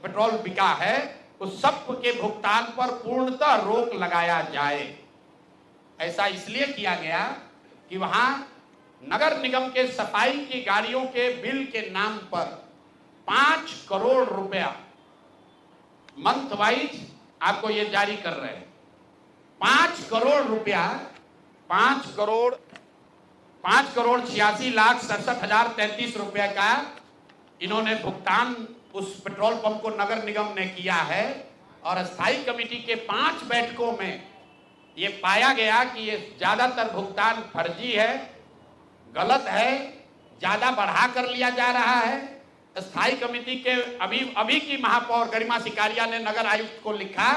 पेट्रोल बिका है उस सब के भुगतान पर पूर्णतः रोक लगाया जाए। ऐसा इसलिए किया गया कि वहां नगर निगम के सफाई की गाड़ियों के बिल के नाम पर 5 करोड़ रुपया मंथ वाइज आपको ये जारी कर रहे हैं। 5 करोड़ रुपया, 5,86,67,033 रुपए का इन्होंने भुगतान उस पेट्रोल पंप को नगर निगम ने किया है। और स्थायी कमेटी के 5 बैठकों में ये पाया गया कि ये ज्यादातर भुगतान फर्जी है, गलत है, ज्यादा बढ़ा कर लिया जा रहा है। स्थायी कमेटी के अभी की महापौर गरिमा सिकारिया ने नगर आयुक्त को लिखा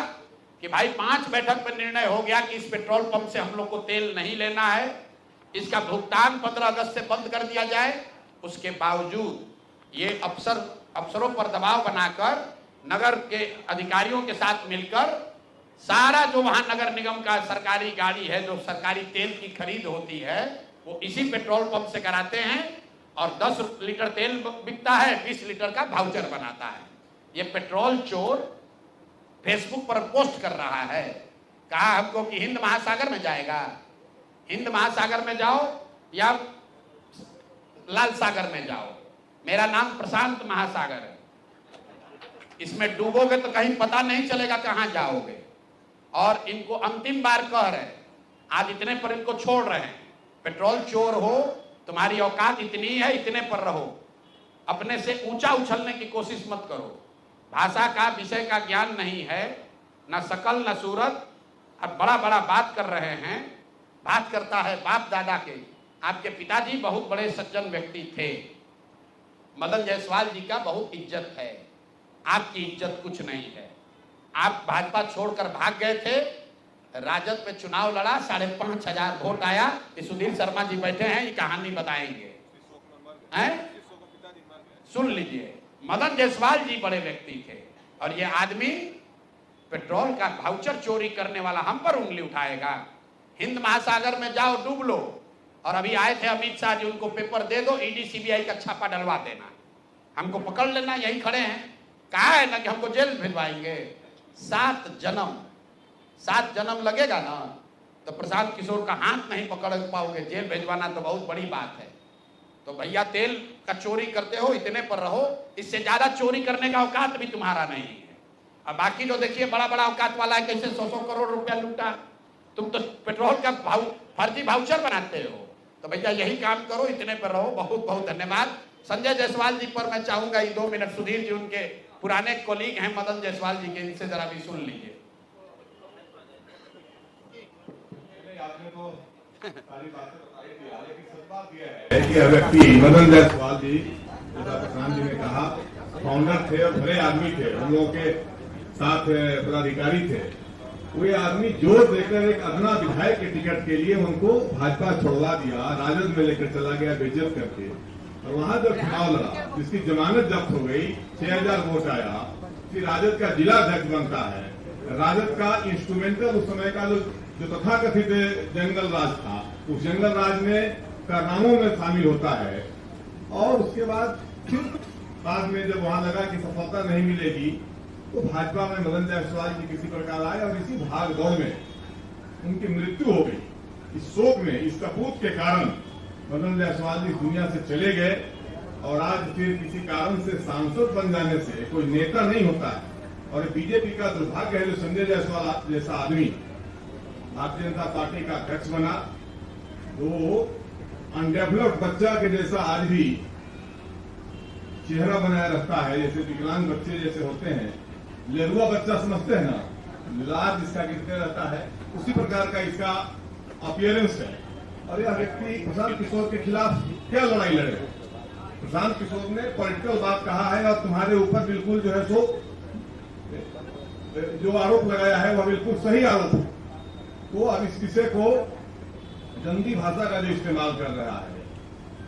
कि भाई 5 बैठक पर निर्णय हो गया कि इस पेट्रोल पंप से हम लोग को तेल नहीं लेना है, इसका भुगतान 15 अगस्त से बंद कर दिया जाए। उसके बावजूद ये अफसरों पर दबाव बनाकर नगर के अधिकारियों के साथ मिलकर सारा जो वहां नगर निगम का सरकारी गाड़ी है, जो सरकारी तेल की खरीद होती है, वो इसी पेट्रोल पंप से कराते हैं और 10 लीटर तेल बिकता है, 20 लीटर का वाउचर बनाता है। ये पेट्रोल चोर फेसबुक पर पोस्ट कर रहा है। कहा हमको कि हिंद महासागर में जाएगा, हिंद महासागर में जाओ या लाल सागर में जाओ, मेरा नाम प्रशांत महासागर है, इसमें डूबोगे तो कहीं पता नहीं चलेगा कहां जाओगे। और इनको अंतिम बार कह रहे हैं, आज इतने पर इनको छोड़ रहे हैं। पेट्रोल चोर हो, तुम्हारी औकात इतनी है, इतने पर रहो, अपने से ऊंचा उछलने की कोशिश मत करो। भाषा का विषय का ज्ञान नहीं है, न शकल न सूरत, अब बड़ा बड़ा बात कर रहे हैं। बात करता है बाप दादा के, आपके पिताजी बहुत बड़े सज्जन व्यक्ति थे, मदन जायसवाल जी का बहुत इज्जत है, आपकी इज्जत कुछ नहीं है। आप भाजपा छोड़कर भाग गए थे, राजद पे चुनाव लड़ा, 5,500 वोट आया। सुधीर शर्मा जी बैठे हैं, ये कहानी बताएंगे, हैं? सुन लीजिए, मदन जायसवाल जी बड़े व्यक्ति थे और ये आदमी पेट्रोल का वाउचर चोरी करने वाला हम पर उंगली उठाएगा। हिंद महासागर में जाओ, डूब लो। और अभी आए थे अमित शाह जी, उनको पेपर दे दो, ईडी सीबीआई का छापा डलवा देना, हमको पकड़ लेना, यही खड़े हैं। कहा है ना कि हमको जेल भिजवाएंगे। 7 जन्म लगेगा ना तो प्रशांत किशोर का हाथ नहीं पकड़ पाओगे, जेल भिजवाना तो बहुत बड़ी बात है। तो भैया तेल का चोरी करते हो, इतने पर रहो, इससे ज्यादा चोरी करने का औकात भी तुम्हारा नहीं है। अब बाकी जो देखिए बड़ा बड़ा औकात वाला है, कैसे 100 करोड़ रुपया लूटा। तुम तो पेट्रोल का फर्जी वाउचर बनाते हो, तो भैया यही काम करो, इतने पर रहो। बहुत बहुत धन्यवाद। संजय जायसवाल जी पर मैं चाहूंगा 2 मिनट, सुधीर जी उनके पुराने कोलीग हैं मदन जायसवाल जी के, इनसे जरा भी सुन लीजिए। आपने तो सारी बातें बताई थी, लेकिन सच बात यह है कि व्यक्ति मदन जायसवाल जी, जैसा प्रशांत जी ने कहा, फाउंडर थे और भले आदमी थे, हम लोगों के साथ पदाधिकारी थे। वो आदमी जोर देकर एक अदना विधायक के टिकट के लिए उनको भाजपा छोड़वा दिया, राजद में लेकर चला गया बेइज्जत करके। और वहां जब चुनाव लड़ा, जिसकी जमानत जब्त हो गई, 6,000 वोट आया, फिर राजद का जिला अध्यक्ष बनता है। राजद का इंस्ट्रूमेंटल उस समय का जो तथाकथित जंगल राज था, उस जंगल राज में कारनामों में शामिल होता है और उसके बाद फिर बाद में जब वहां लगा कि सफलता नहीं मिलेगी तो भाजपा में मदन जायसवाल जी किसी प्रकार आए और इसी भाग दौड़ में उनकी मृत्यु हो गई। इस शोक में, इस कपूत के कारण मदन जायसवाल जी दुनिया से चले गए और आज फिर किसी कारण से सांसद बन जाने से कोई नेता नहीं होता है। और बीजेपी का दुर्भाग्य है जो संजय जायसवाल जैसा आदमी भारतीय जनता पार्टी का अध्यक्ष बना, वो अनडेवलप्ड बच्चा के जैसा आज भी चेहरा बनाया रखता है, जैसे विकलांग बच्चे जैसे होते हैं, लेरुआ बच्चा समझते हैं ना, लाज इसका गिरते रहता है, उसी प्रकार का इसका अपीयरेंस है। और यह व्यक्ति प्रशांत किशोर के खिलाफ क्या लड़ाई लड़े? प्रशांत किशोर ने पॉलिटिकल बात कहा है और तुम्हारे ऊपर बिल्कुल जो है सो जो आरोप लगाया है वह बिल्कुल सही आरोप है। तो अब इस विषय को जंदी भाषा का जो इस्तेमाल कर रहा है,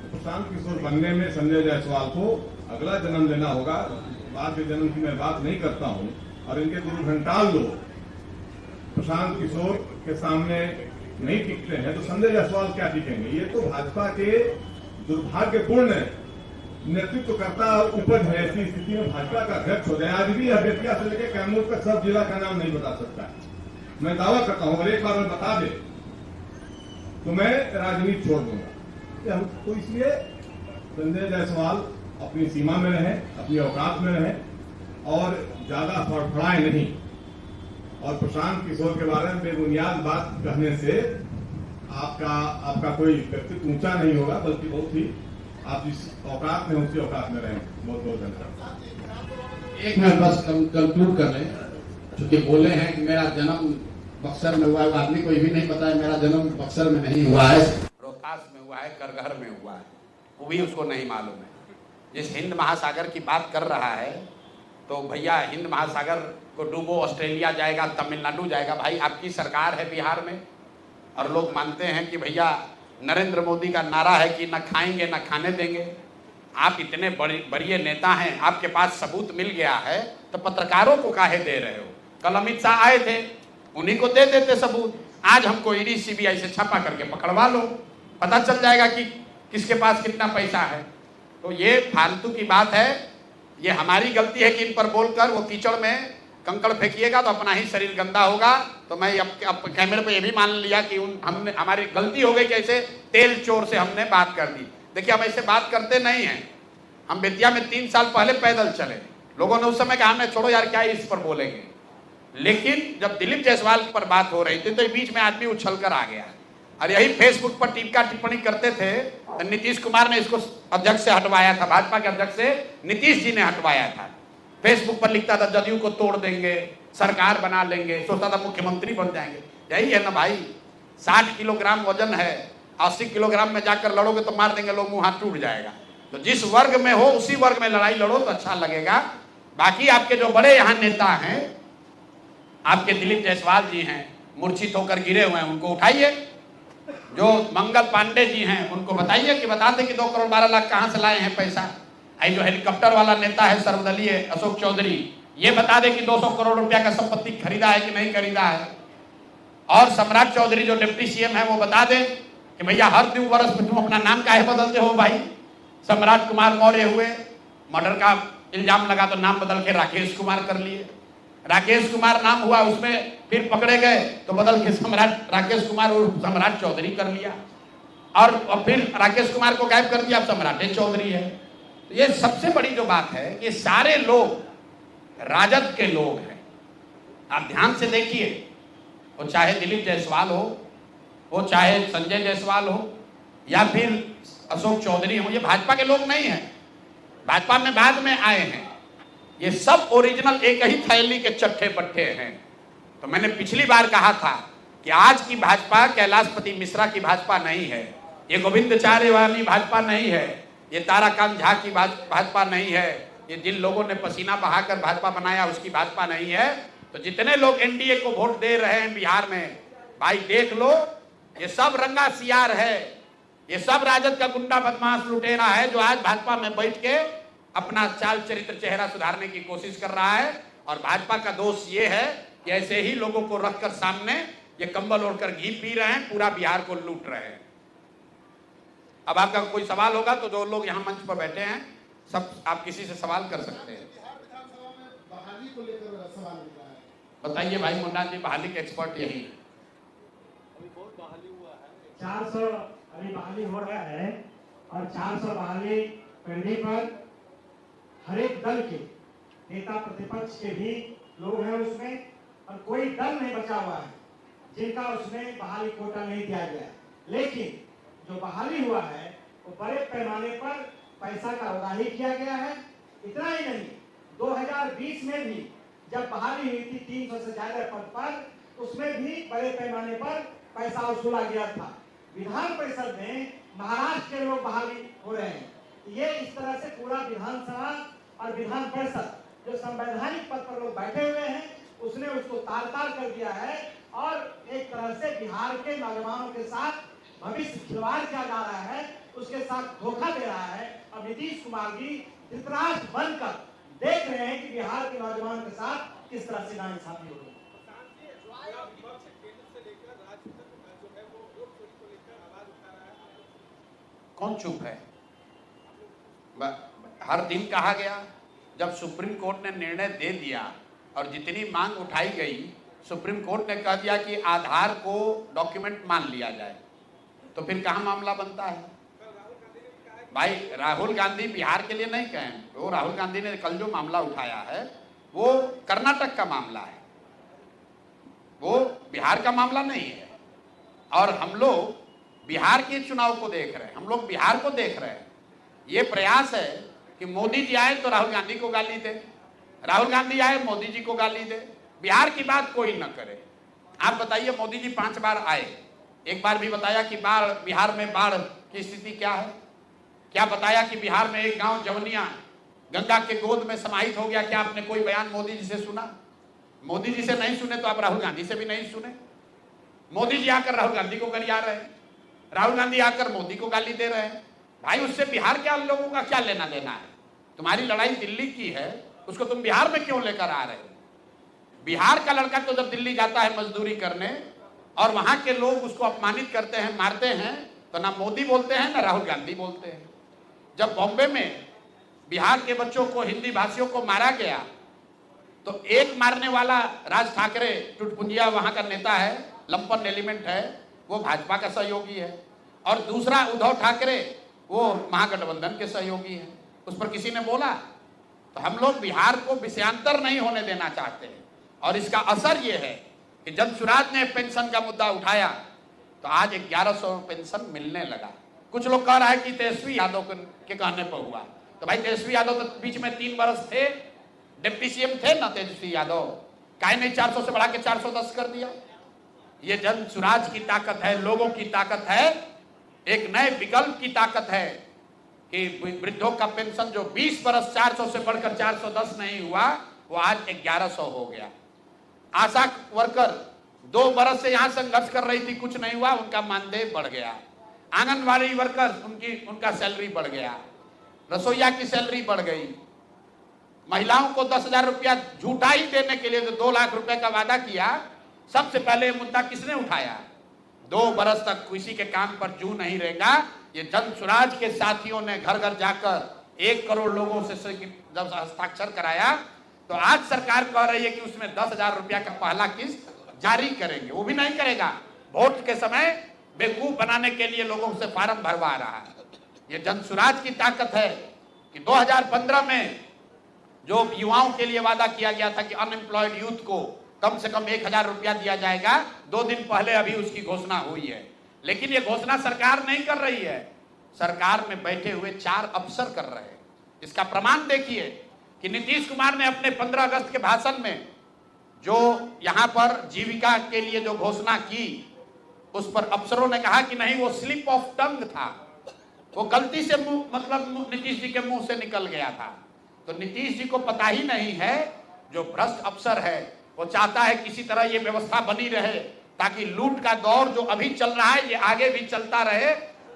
तो प्रशांत किशोर बनने में संजय जायसवाल को अगला जन्म लेना होगा। बाद के जन्म की मैं बात नहीं करता हूं। और इनके गुरु घंटाल लोग प्रशांत किशोर के सामने नहीं टिकते हैं तो संजय जायसवाल क्या टिकेंगे? ये तो भाजपा के दुर्भाग्यपूर्ण नेतृत्वकर्ता उपज है। ऐसी स्थिति में भाजपा का अध्यक्ष हो जाए। आज भी बेतिया से लेकर कैमूर तक सब जिला का नाम नहीं बता सकता है। मैं दावा करता हूं अगर एक बार मैं बता दे तो मैं राजनीति छोड़ दूंगा। तो इसलिए संजय जायसवाल अपनी सीमा में रहे, अपनी औकात में रहे और ज्यादा फड़फड़ाए नहीं। और प्रशांत किशोर के बारे में बेबुनियाद बात कहने से आपका कोई व्यक्तित्व ऊंचा नहीं होगा, बल्कि बहुत ही आप जिस औकात में उसी औकात में रहें। बहुत बहुत धन्यवाद। एक मिनट बस कंक्लूड कर लें, क्योंकि बोले हैं कि मेरा जन्म बक्सर में हुआ है। आदमी को ये भी नहीं पता है मेरा जन्म बक्सर में नहीं हुआ है, रोहतास में हुआ है, करगहर में हुआ है, वो भी उसको नहीं मालूम है। जिस हिंद महासागर की बात कर रहा है तो भैया हिंद महासागर को डूबो ऑस्ट्रेलिया जाएगा, तमिलनाडु जाएगा। भाई आपकी सरकार है बिहार में और लोग मानते हैं कि भैया नरेंद्र मोदी का नारा है कि न खाएंगे न खाने देंगे। आप इतने बड़े नेता हैं, आपके पास सबूत मिल गया है तो पत्रकारों को काहे दे रहे हो? कल अमित शाह आए थे, उन्हीं को दे देते सबूत। आज हमको ईडी सीबीआई से छापा करके पकड़वा लो, पता चल जाएगा कि किसके पास कितना पैसा है। तो ये फालतू की बात है। ये हमारी गलती है कि इन पर बोलकर वो कीचड़ में कंकड़ फेंकिएगा तो अपना ही शरीर गंदा होगा। तो मैं अब कैमरे पे ये भी मान लिया कि हमने हमारी गलती हो गई कि ऐसे तेल चोर से हमने बात कर दी। देखिए हम ऐसे बात करते नहीं हैं। हम बेतिया में 3 साल पहले पैदल चले, लोगों ने उस समय कहा हमने छोड़ो यार क्या इस पर बोलेंगे। लेकिन जब दिलीप जायसवाल पर बात हो रही थी तो बीच में आदमी उछल कर आ गया और यही फेसबुक पर टीका टिप्पणी करते थे तो नीतीश कुमार ने इसको अध्यक्ष से हटवाया था, भाजपा के अध्यक्ष से नीतीश जी ने हटवाया था। फेसबुक पर लिखता था जदयू को तोड़ देंगे, सरकार बना लेंगे, सोचता था मुख्यमंत्री बन जाएंगे। यही है ना भाई, 60 किलोग्राम वजन है, 80 किलोग्राम में जाकर लड़ोगे तो मार देंगे लोग, मुंह हाथ टूट जाएगा। तो जिस वर्ग में हो उसी वर्ग में लड़ाई लड़ो तो अच्छा लगेगा। बाकी आपके जो बड़े यहाँ नेता हैं, आपके दिलीप जायसवाल जी हैं, मूर्छित होकर गिरे हुए हैं, उनको उठाइए। जो मंगल पांडे जी हैं उनको बताइए कि बता दें कि 2 करोड़ 12 लाख कहाँ से लाए हैं पैसा। आई जो हेलीकॉप्टर वाला नेता है सर्वदलीय अशोक चौधरी, ये बता दे कि 200 करोड़ रुपया का संपत्ति खरीदा है कि नहीं खरीदा है। और सम्राट चौधरी जो डिप्टी सीएम है वो बता दे कि भैया हर 2 वर्ष में तुम अपना नाम काहे बदलते हो भाई। सम्राट कुमार मौर्य हुए, मर्डर का इल्जाम लगा तो नाम बदल के राकेश कुमार कर लिए। राकेश कुमार नाम हुआ, उसमें फिर पकड़े गए तो बदल के सम्राट राकेश कुमार और सम्राट चौधरी कर लिया और फिर राकेश कुमार को गायब कर दिया, अब सम्राट चौधरी है। तो ये सबसे बड़ी जो बात है, ये सारे लोग राजद के लोग हैं। आप ध्यान से देखिए, वो चाहे दिलीप जायसवाल हो, वो चाहे संजय जायसवाल हो या फिर अशोक चौधरी हो, ये भाजपा के लोग नहीं हैं, भाजपा में बाद में आए हैं। ये सब ओरिजिनल एक ही थैली के चट्टे पट्टे हैं। तो मैंने पिछली बार कहा था कि आज की भाजपा कैलाशपति मिश्रा की भाजपा नहीं है, ये गोविंदाचार्य वाली भाजपा नहीं है, ये ताराकांत झा की भाजपा नहीं है, ये जिन लोगों ने पसीना बहाकर भाजपा बनाया उसकी भाजपा नहीं है। तो जितने लोग एनडीए को वोट दे रहे हैं बिहार में, भाई देख लो, ये सब रंगा सियार है, ये सब राजद का गुंडा बदमाश लुटेरा है जो आज भाजपा में बैठ के अपना चाल चरित्र चेहरा सुधारने की कोशिश कर रहा है। और भाजपा का दोष ये है कि ऐसे ही लोगों को रखकर सामने ये कंबल ओढ़कर घी पी रहे हैं, पूरा बिहार को लूट रहे हैं। अब आपका कोई सवाल होगा तो जो लोग यहाँ मंच पर बैठे हैं सब आप किसी से सवाल कर सकते हैं। बहाली को लेकर सवाल उठ रहा है, बताइए भाई मुन्ना जी, बहाली के एक्सपर्ट यही है। 400 अभी बहाली हो रहा है और 400 बहाली करने पर हर एक दल के नेता प्रतिपक्ष के भी लोग हैं उसमें, और कोई दल नहीं बचा हुआ है जिनका उसमें बहाली कोटा नहीं दिया गया। लेकिन जो बहाली हुआ है वो बड़े पैमाने पर पैसा का उगाही किया गया है। इतना ही नहीं, 2020 में भी जब बहाली हुई थी 300 से ज्यादा पद पर, उसमें भी बड़े पैमाने पर पैसा वसूला गया था। विधान परिषद में महाराष्ट्र के लोग बहाली हो रहे हैं। ये इस तरह से पूरा विधानसभा और विधान परिषद जो संवैधानिक पद पर लोग बैठे हुए हैं उसने उसको तार तार कर दिया है और एक तरह से बिहार के नौजवानों के साथ भविष्य खिलवाड़ किया जा रहा है, उसके साथ धोखा दे रहा है। अब नीतीश कुमार जी धृतराष्ट्र बनकर देख रहे हैं कि बिहार के नौजवान के साथ किस तरह से नाइंसाफी हो रही है। कौन चुप है? हर दिन कहा गया, जब सुप्रीम कोर्ट ने निर्णय दे दिया और जितनी मांग उठाई गई, सुप्रीम कोर्ट ने कह दिया कि आधार को डॉक्यूमेंट मान लिया जाए, तो फिर कहाँ मामला बनता है? भाई राहुल गांधी बिहार के लिए नहीं कहें, वो राहुल गांधी ने कल जो मामला उठाया है वो कर्नाटक का मामला है, वो बिहार का मामला नहीं है। और हम लोग बिहार के चुनाव को देख रहे हैं, हम लोग बिहार को देख रहे हैं। ये प्रयास है कि मोदी जी आए तो राहुल गांधी को गाली दे, राहुल गांधी आए मोदी जी को गाली दे, बिहार की बात कोई न करे। आप बताइए, मोदी जी 5 बार आए, एक बार भी बताया कि बिहार में बाढ़ की स्थिति क्या है? क्या बताया कि बिहार में एक गांव जवनिया गंगा के गोद में समाहित हो गया? क्या आपने कोई बयान मोदी जी से सुना? मोदी जी से नहीं सुने तो आप राहुल गांधी से भी नहीं सुने। मोदी जी आकर राहुल गांधी को गरिया रहे हैं, राहुल गांधी आकर मोदी को गाली दे रहे हैं। भाई उससे बिहार के लोगों का क्या लेना देना है? तुम्हारी लड़ाई दिल्ली की है, उसको तुम बिहार में क्यों लेकर आ रहे हो? बिहार का लड़का तो जब दिल्ली जाता है मजदूरी करने और वहां के लोग उसको अपमानित करते हैं, मारते हैं, तो ना मोदी बोलते हैं ना राहुल गांधी बोलते हैं। जब बॉम्बे में बिहार के बच्चों को, हिंदी भाषियों को मारा गया, तो एक मारने वाला राज ठाकरे टुटपुंजिया वहां का नेता है, लंपन एलिमेंट है, वो भाजपा का सहयोगी है, और दूसरा उद्धव ठाकरे वो महागठबंधन के सहयोगी है। उस पर किसी ने बोला? तो हम लोग बिहार को विषयांतर नहीं होने देना चाहते हैं। और इसका असर ये है कि जब सुराज ने पेंशन का मुद्दा उठाया तो आज 1100 पेंशन मिलने लगा। कुछ लोग कह रहा है कि तेजस्वी यादव के कहने पर हुआ। तो भाई तेजस्वी यादव तो बीच में 3 वर्ष थे, डिप्टी सीएम थे ना तेजस्वी यादव, काहे नहीं 400 से बढ़ा के 410 कर दिया? ये जन सुराज की ताकत है, लोगों की ताकत है, एक नए विकल्प की ताकत है कि वृद्धों का पेंशन जो 20 वर्ष 400 से बढ़कर 410 नहीं हुआ, वो आज 1100 हो गया। आशा वर्कर 2 वर्ष से यहां संघर्ष कर रही थी, कुछ नहीं हुआ, उनका मानदेय बढ़ गया। आंगनबाड़ी वर्कर उनका सैलरी बढ़ गया, रसोईया की सैलरी बढ़ गई। महिलाओं को 10,000 रुपया झूठा ही देने के लिए जो 2 लाख रुपए का वादा किया, सबसे पहले मुद्दा किसने उठाया? 2 बरस तक किसी के काम पर जू नहीं रहेगा। ये जन सुराज के साथियों ने घर घर जाकर 1 करोड़ लोगों से जब हस्ताक्षर कराया, तो आज सरकार कह रही है कि उसमें 10,000 रुपया का पहला किस्त जारी करेंगे। वो भी नहीं करेगा, वोट के समय बेवकूफ बनाने के लिए लोगों से फार्म भरवा रहा है। ये जन सुराज की ताकत है कि 2015 में जो युवाओं के लिए वादा किया गया था कि अनएम्प्लॉयड यूथ को कम से कम 1,000 रुपया दिया जाएगा, 2 दिन पहले अभी उसकी घोषणा हुई है। लेकिन ये घोषणा सरकार नहीं कर रही है, सरकार में बैठे हुए 4 अफसर कर रहे हैं। इसका प्रमाण देखिए कि नीतीश कुमार ने अपने 15 अगस्त के भाषण में जो यहां पर जीविका के लिए जो घोषणा की, उस पर अफसरों ने कहा कि नहीं, वो स्लिप ऑफ टंग था, वो गलती से मतलब नीतीश जी के मुंह से निकल गया था। तो नीतीश जी को पता ही नहीं है, जो भ्रष्ट अफसर है वो चाहता है किसी तरह ये व्यवस्था बनी रहे ताकि लूट का दौर जो अभी चल रहा है ये आगे भी चलता रहे।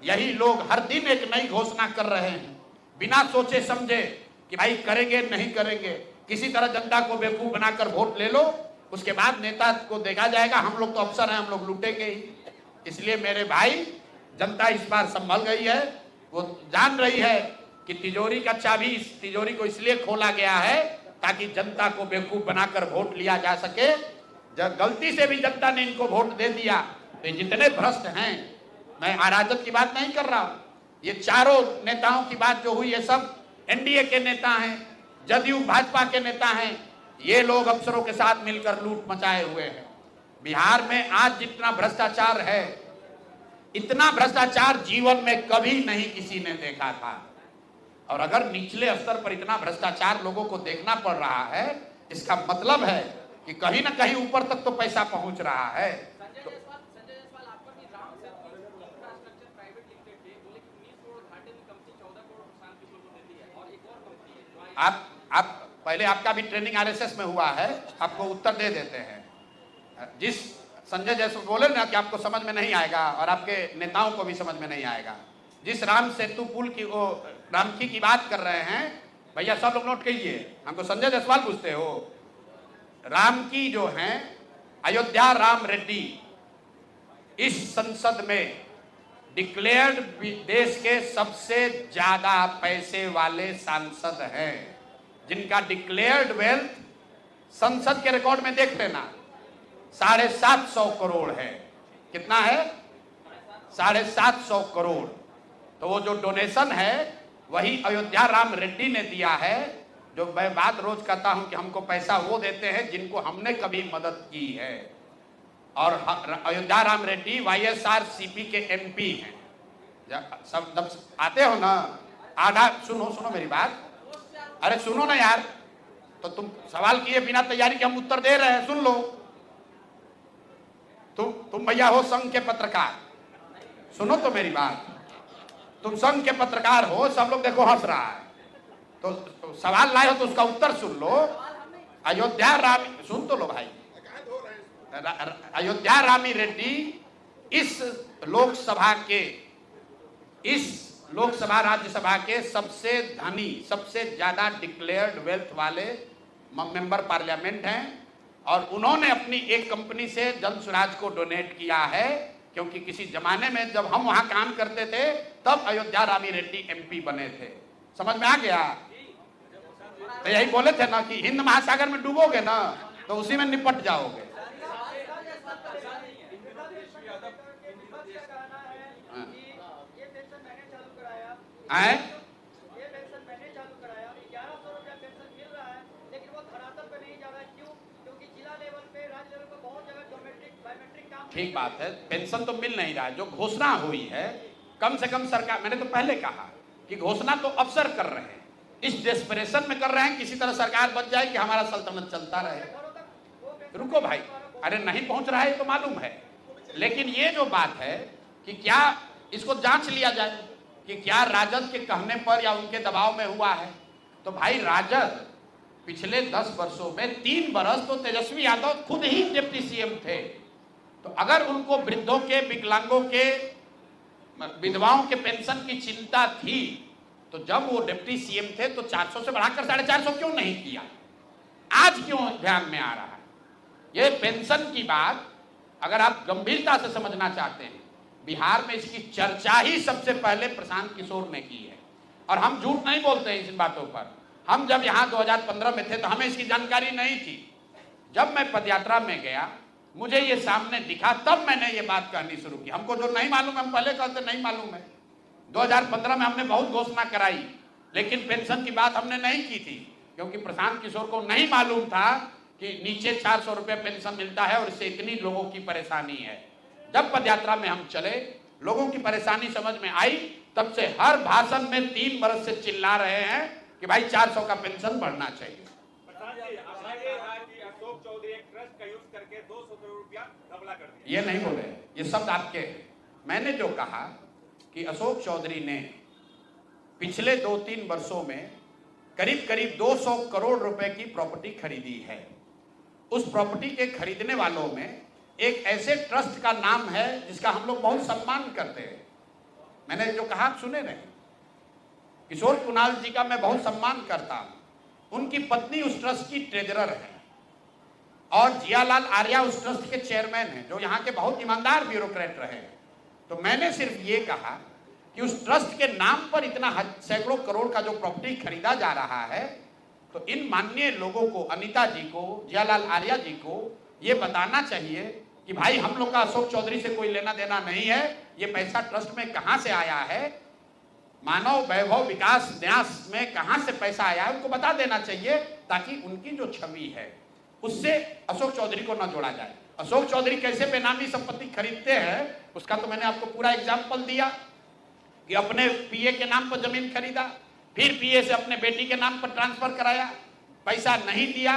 यही लोग हर दिन एक नई घोषणा कर रहे हैं, बिना सोचे समझे कि भाई करेंगे नहीं करेंगे। किसी तरह जनता को बेवकूफ बनाकर वोट ले लो, उसके बाद नेता को देखा जाएगा, हम लोग तो अफसर हैं, हम लोग लूटेंगे ही। इसलिए मेरे भाई, जनता इस बार संभल गई है। वो जान रही है कि तिजोरी का चाबी इस तिजोरी को इसलिए खोला गया है ताकि जनता को बेवकूफ बनाकर वोट लिया जा सके। जब गलती से भी जनता ने इनको वोट दे दिया तो ये जितने भ्रष्ट हैं, मैं अराजक की बात नहीं कर रहा हूं, ये चारों नेताओं की बात जो हुई है सब एनडीए के नेता हैं, जदयू भाजपा के नेता हैं, ये लोग अफसरों के साथ मिलकर लूट मचाए हुए हैं। बिहार में आज जितना भ्रष्टाचार है, इतना भ्रष्टाचार जीवन में कभी नहीं किसी ने देखा था। और अगर निचले स्तर पर इतना भ्रष्टाचार लोगों को देखना पड़ रहा है, इसका मतलब है कि कहीं ना कहीं ऊपर तक तो पैसा पहुंच रहा है। आप पहले आपका भी ट्रेनिंग आरएसएस में हुआ है, आपको उत्तर दे देते हैं। जिस संजय जायसवाल बोले ना कि आपको समझ में नहीं आएगा और आपके नेताओं को भी समझ में नहीं आएगा, जिस राम सेतु पुल की वो रामखी की बात कर रहे हैं, भैया सब लोग नोट कीजिए, हमको संजय जायसवाल पूछते हो। रामकी जो है अयोध्या राम रेड्डी इस संसद में डिक्लेयर्ड देश के सबसे ज्यादा पैसे वाले सांसद हैं, जिनका डिक्लेयर्ड वेल्थ संसद के रिकॉर्ड में देख लेना 750 करोड़ है। कितना है? 750 करोड़। तो वो जो डोनेशन है वही अयोध्या राम रेड्डी ने दिया है। जो मैं बात रोज कहता हूं कि हमको पैसा वो देते हैं जिनको हमने कभी मदद की है। और अयोध्या राम रेड्डी YSRCP के MP हैं। सब जब आते हो ना, आधा सुनो मेरी बात, अरे सुनो ना यार, तो तुम सवाल किए बिना तैयारी के हम उत्तर दे रहे हैं, सुन लो। तुम भैया हो संघ के पत्रकार, सुनो तो मेरी बात, तुम संघ के पत्रकार हो, सब लोग देखो हंस रहा है, तो सवाल लाए हो तो उसका उत्तर सुन लो। अयोध्या राम, सुन तो लो भाई, अयोध्या रामी रेड्डी इस लोकसभा राज्यसभा के सबसे धनी, सबसे ज्यादा डिक्लेयर्ड वेल्थ वाले मेंबर पार्लियामेंट हैं। और उन्होंने अपनी एक कंपनी से जन स्वराज को डोनेट किया है, क्योंकि किसी जमाने में जब हम वहां काम करते थे तब अयोध्या रामी रेड्डी MP बने थे। समझ में आ गया? तो यही बोले थे ना कि हिंद महासागर में डूबोगे ना तो उसी में निपट जाओगे। आए? ये पेंशन मैंने चालू कराया, 1100 रुपया पेंशन मिल रहा है, लेकिन वो धरातल पे नहीं जा रहा है। क्यों? क्योंकि जिला लेवल पे, राज्य लेवल पे बहुत जगह बायोमेट्रिक काम। ठीक बात है, पेंशन तो मिल नहीं रहा है। जो घोषणा हुई है, कम से कम सरकार, मैंने तो पहले कहा कि घोषणा तो अफसर कर रहे हैं, इस डेस्परेशन में कर रहे हैं किसी तरह सरकार बच जाए कि हमारा सल्तनत चलता रहे। रुको भाई, अरे नहीं पहुंच रहा है तो मालूम है, लेकिन ये जो बात है कि क्या इसको जांच लिया जाए कि क्या राजद के कहने पर या उनके दबाव में हुआ है। तो भाई राजद पिछले 10 वर्षों में 3 बरस तो तेजस्वी यादव खुद ही डिप्टी CM थे। तो अगर उनको वृद्धों के, विकलांगों के, विधवाओं के पेंशन की चिंता थी तो जब वो डिप्टी CM थे तो 400 से बढ़ाकर 450 क्यों नहीं किया? आज क्यों ध्यान में आ रहा है? ये पेंशन की बात अगर आप गंभीरता से समझना चाहते हैं, बिहार में इसकी चर्चा ही सबसे पहले प्रशांत किशोर ने की है। और हम झूठ नहीं बोलते हैं इन बातों पर। हम जब यहाँ 2015 में थे तो हमें इसकी जानकारी नहीं थी। जब मैं पदयात्रा में गया, मुझे ये सामने दिखा, तब मैंने ये बात कहनी शुरू की। हमको जो नहीं मालूम है हम पहले कहते नहीं मालूम है। 2015 में हमने बहुत घोषणा कराई, लेकिन पेंशन की बात हमने नहीं की थी, क्योंकि प्रशांत किशोर को नहीं मालूम था कि नीचे 400 रुपये पेंशन मिलता है और इससे इतनी लोगों की परेशानी है। जब पदयात्रा में हम चले, लोगों की परेशानी समझ में आई, तब से हर भाषण में 3 बरस से चिल्ला रहे हैं कि भाई 400 का पेंशन बढ़ना चाहिए। अशोक चौधरी एक ट्रस्ट का यूज करके 200 करोड़ रुपया घपला कर दिया। ये नहीं बोले, ये शब्द आपके हैं। मैंने जो कहा कि अशोक चौधरी ने पिछले 2-3 वर्षों में करीब करीब 200 करोड़ रुपए की प्रॉपर्टी खरीदी है। उस प्रॉपर्टी के खरीदने वालों में एक ऐसे ट्रस्ट का नाम है जिसका हम लोग बहुत सम्मान करते हैं। मैंने जो कहा सुने नहीं, किशोर कुणाल जी का मैं बहुत सम्मान करता हूं। उनकी पत्नी उस ट्रस्ट की ट्रेजरर है और जियालाल आर्या उस ट्रस्ट के चेयरमैन हैं, जो यहाँ के बहुत ईमानदार ब्यूरोक्रेट रहे। तो मैंने सिर्फ ये कहा कि उस ट्रस्ट के नाम पर इतना सैकड़ों करोड़ का जो प्रॉपर्टी खरीदा जा रहा है, तो इन माननीय लोगों को, अनीता जी को, जियालाल आर्या जी को ये बताना चाहिए कि भाई हम लोग का अशोक चौधरी से कोई लेना देना नहीं है, ये पैसा ट्रस्ट में कहां से आया है, मानव वैभव विकास न्यास में कहां से पैसा आया है, उनको बता देना चाहिए, ताकि उनकी जो छवि है उससे अशोक चौधरी को न जोड़ा जाए। अशोक चौधरी कैसे बेनामी संपत्ति खरीदते हैं उसका तो मैंने आपको पूरा एग्जाम्पल दिया कि अपने पीए के नाम पर जमीन खरीदा, फिर पीए से अपने बेटी के नाम पर ट्रांसफर कराया, पैसा नहीं दिया,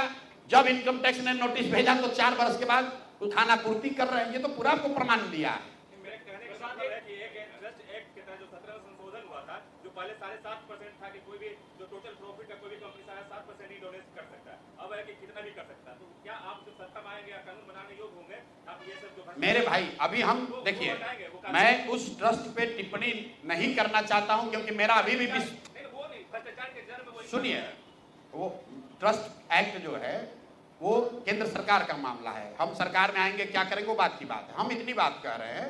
जब इनकम टैक्स ने नोटिस भेजा तो 4 वर्ष के बाद उठाना पूर्ति कर रहे हैं। ये तो पूरा आपको प्रमाण दिया है। मेरे कहने का मतलब है कि एक ट्रस्ट एक्ट के तहत जो 17 संशोधन हुआ था, जो पहले 7.5% था कि कोई भी जो टोटल प्रॉफिट का कोई भी कंपनी 7.5% ही डोनेट कर सकता है, अब है कि कितना भी कर सकता है। तो क्या आप जब सत्ता में आएंगे या कानून बनाने योग्य होंगे, आप ये सब जो मेरे भाई अभी हम देखिए, मैं उस ट्रस्ट पे टिप्पणी नहीं करना चाहता हूं, क्योंकि मेरा अभी भी सुनिए, वो ट्रस्ट एक्ट जो है वो केंद्र सरकार का मामला है, हम सरकार में आएंगे क्या करेंगे वो बात की बात है। हम इतनी बात कह रहे हैं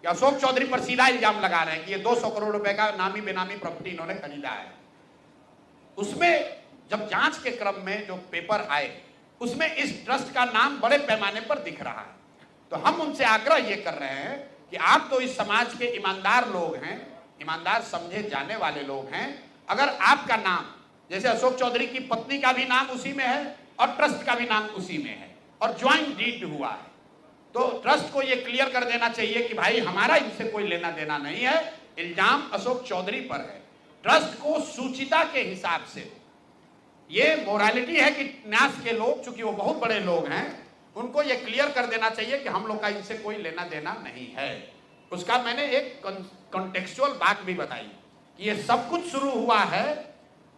कि अशोक चौधरी पर सीधा इल्जाम लगा रहे हैं कि ये 200 करोड़ रुपए का नामी बेनामी प्रॉपर्टी इन्होंने खरीदा है। उसमें जब जांच के क्रम में जो पेपर आए उसमें इस ट्रस्ट का नाम बड़े पैमाने पर दिख रहा है। तो हम उनसे आग्रह ये कर रहे हैं कि आप तो इस समाज के ईमानदार लोग हैं, ईमानदार समझे जाने वाले लोग हैं, अगर आपका नाम, जैसे अशोक चौधरी की पत्नी का भी नाम उसी में है और ट्रस्ट का भी नाम उसी में है और ज्वाइंट डीड हुआ है, तो ट्रस्ट को यह क्लियर कर देना चाहिए कि भाई हमारा इनसे कोई लेना देना नहीं है, इल्जाम अशोक चौधरी पर है। ट्रस्ट को सूचिता के हिसाब से ये मोरालिटी है कि न्यास के लोग, चूंकि वो बहुत बड़े लोग हैं, उनको ये क्लियर कर देना चाहिए कि हम लोग का इनसे कोई लेना देना नहीं है। उसका मैंने एक कॉन्टेक्चुअल बात भी बताई कि ये सब कुछ शुरू हुआ है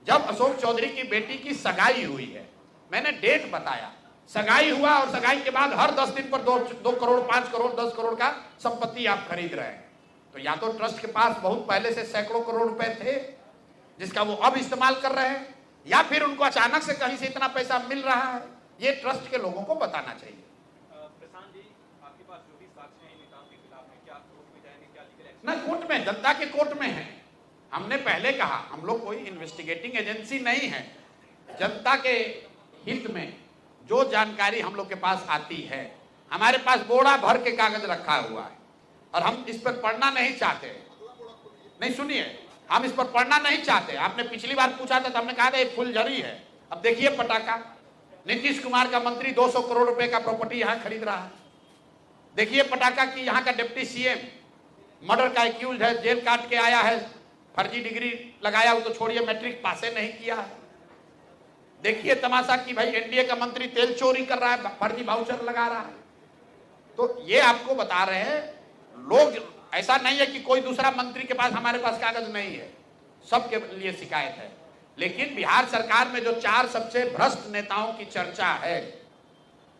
जब अशोक चौधरी की बेटी की सगाई हुई है। मैंने डेट बताया, सगाई हुआ और सगाई के बाद हर 10 दिन पर 2 करोड़ 5 करोड़ 10 करोड़ का संपत्ति आप खरीद रहे हैं। तो या तो ट्रस्ट के पास बहुत पहले से सैकड़ों करोड़ रुपए थे जिसका वो अब इस्तेमाल कर रहे हैं, या फिर उनको अचानक से कहीं से इतना पैसा मिल रहा है। ये ट्रस्ट के लोगों को बताना चाहिए। प्रशांत जी, आपके पास जो भी साक्ष्य हैं निकाम के खिलाफ में, क्या कोर्ट में जाएंगे, क्या लीगल एक्शन? ना, कोर्ट में, जनता के कोर्ट में है। हमने पहले कहा हम लोग कोई इन्वेस्टिगेटिंग एजेंसी नहीं है। जनता के हित में जो जानकारी हम लोग के पास आती है, हमारे पास बोरा भर के कागज रखा हुआ है और हम इस पर पढ़ना नहीं चाहते। नहीं, सुनिए, हम इस पर पढ़ना नहीं चाहते। आपने पिछली बार पूछा था तो हमने कहा था ये फुलझड़ी है। अब देखिए पटाखा, नीतीश कुमार का मंत्री 200 करोड़ रुपए का प्रॉपर्टी यहां खरीद रहा है। देखिए पटाखा की यहाँ का डिप्टी सीएम मर्डर का एक्यूज है, जेल काट के आया है, फर्जी डिग्री लगाया, वो तो छोड़िए, मैट्रिक पासे नहीं किया है। देखिए तमाशा कि भाई एनडीए का मंत्री तेल चोरी कर रहा है, फर्जी वाउचर लगा रहा है। तो ये आपको बता रहे हैं लोग, ऐसा नहीं है कि कोई दूसरा मंत्री के पास हमारे पास कागज नहीं है, सबके लिए शिकायत है। लेकिन बिहार सरकार में जो 4 सबसे भ्रष्ट नेताओं की चर्चा है,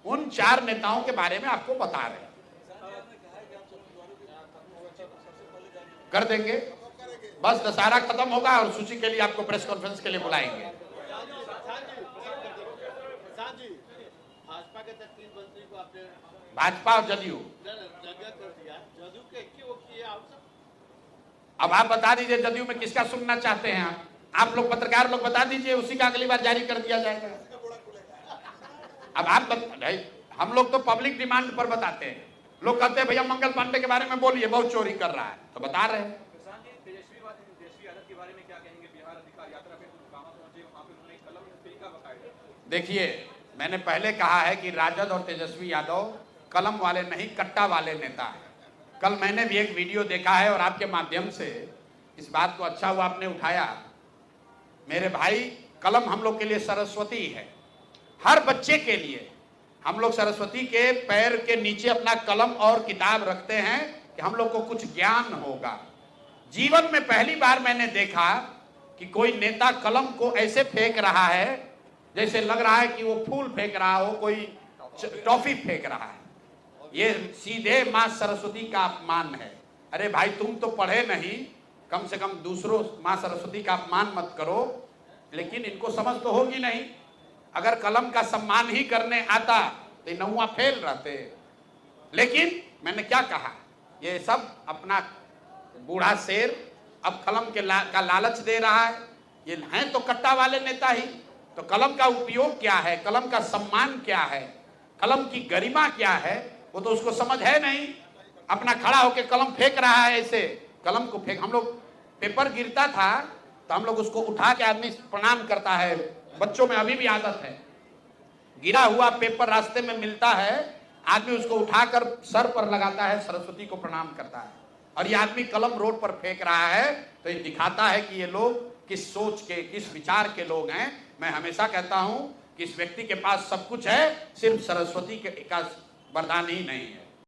उन 4 नेताओं के बारे में आपको बता रहे हैं। कर देंगे, बस दशहरा खत्म होगा और सूची के लिए आपको प्रेस कॉन्फ्रेंस के लिए बुलाएंगे। भाजपा के 3 मंत्री को आपने भाजपा और जदयू जगह कर दिया, जदयू के क्यों किए आप सब? अब आप बता दीजिए जदयू में किसका सुनना चाहते हैं आप लोग पत्रकार लोग बता दीजिए, उसी का अगली बार जारी कर दिया जाएगा। अब आप हम लोग तो पब्लिक डिमांड पर बताते हैं। लोग कहते हैं भैया मंगल पांडे के बारे में बोलिए, बहुत चोरी कर रहा है, तो बता रहे हैं। तेजस्वी यादव के बारे में क्या कहेंगे? बिहार अधिकार यात्रा पे कामा पहुंचे, वहां पे उन्होंने कलम तरीका बताया। देखिए, मैंने पहले कहा है कि राजद और तेजस्वी यादव कलम वाले नहीं, कट्टा वाले नेता है। कल मैंने भी एक वीडियो देखा है और आपके माध्यम से इस बात को अच्छा हुआ आपने उठाया। मेरे भाई, कलम हम लोग के लिए सरस्वती है। हर बच्चे के लिए हम लोग सरस्वती के पैर के नीचे अपना कलम और किताब रखते हैं कि हम लोग को कुछ ज्ञान होगा। जीवन में पहली बार मैंने देखा कि कोई नेता कलम को ऐसे फेंक रहा है जैसे लग रहा है कि वो फूल फेंक रहा हो, कोई टॉफी फेंक रहा है। ये सीधे मां सरस्वती का अपमान है। अरे भाई, तुम तो पढ़े नहीं, कम से कम दूसरों मां सरस्वती का अपमान मत करो। लेकिन इनको समझ तो होगी नहीं। अगर कलम का सम्मान ही करने आता तो नौवा फेल रहते। लेकिन मैंने क्या कहा, ये सब अपना बूढ़ा शेर अब कलम का लालच दे रहा है। ये हैं तो कट्टा वाले नेता ही, तो कलम का उपयोग क्या है, कलम का सम्मान क्या है, कलम की गरिमा क्या है, वो तो उसको समझ है नहीं। अपना खड़ा होकर कलम फेंक रहा है, ऐसे कलम को फेंक। हम लोग पेपर गिरता था तो हम लोग उसको उठा के आदमी प्रणाम करता है, बच्चों में अभी भी आदत है। गिरा हुआ पेपर रास्ते में मिलता है, आदमी उसको उठाकर सर पर लगाता है, सरस्वती को प्रणाम करता है। और ये आदमी कलम रोड पर फेंक रहा है, तो ये दिखाता है कि ये लोग किस सोच के, किस विचार के लोग हैं। मैं हमेशा कहता हूं कि इस व्यक्ति के पास सब कुछ है, सिर्फ सरस्वती का वरदान ही नहीं है।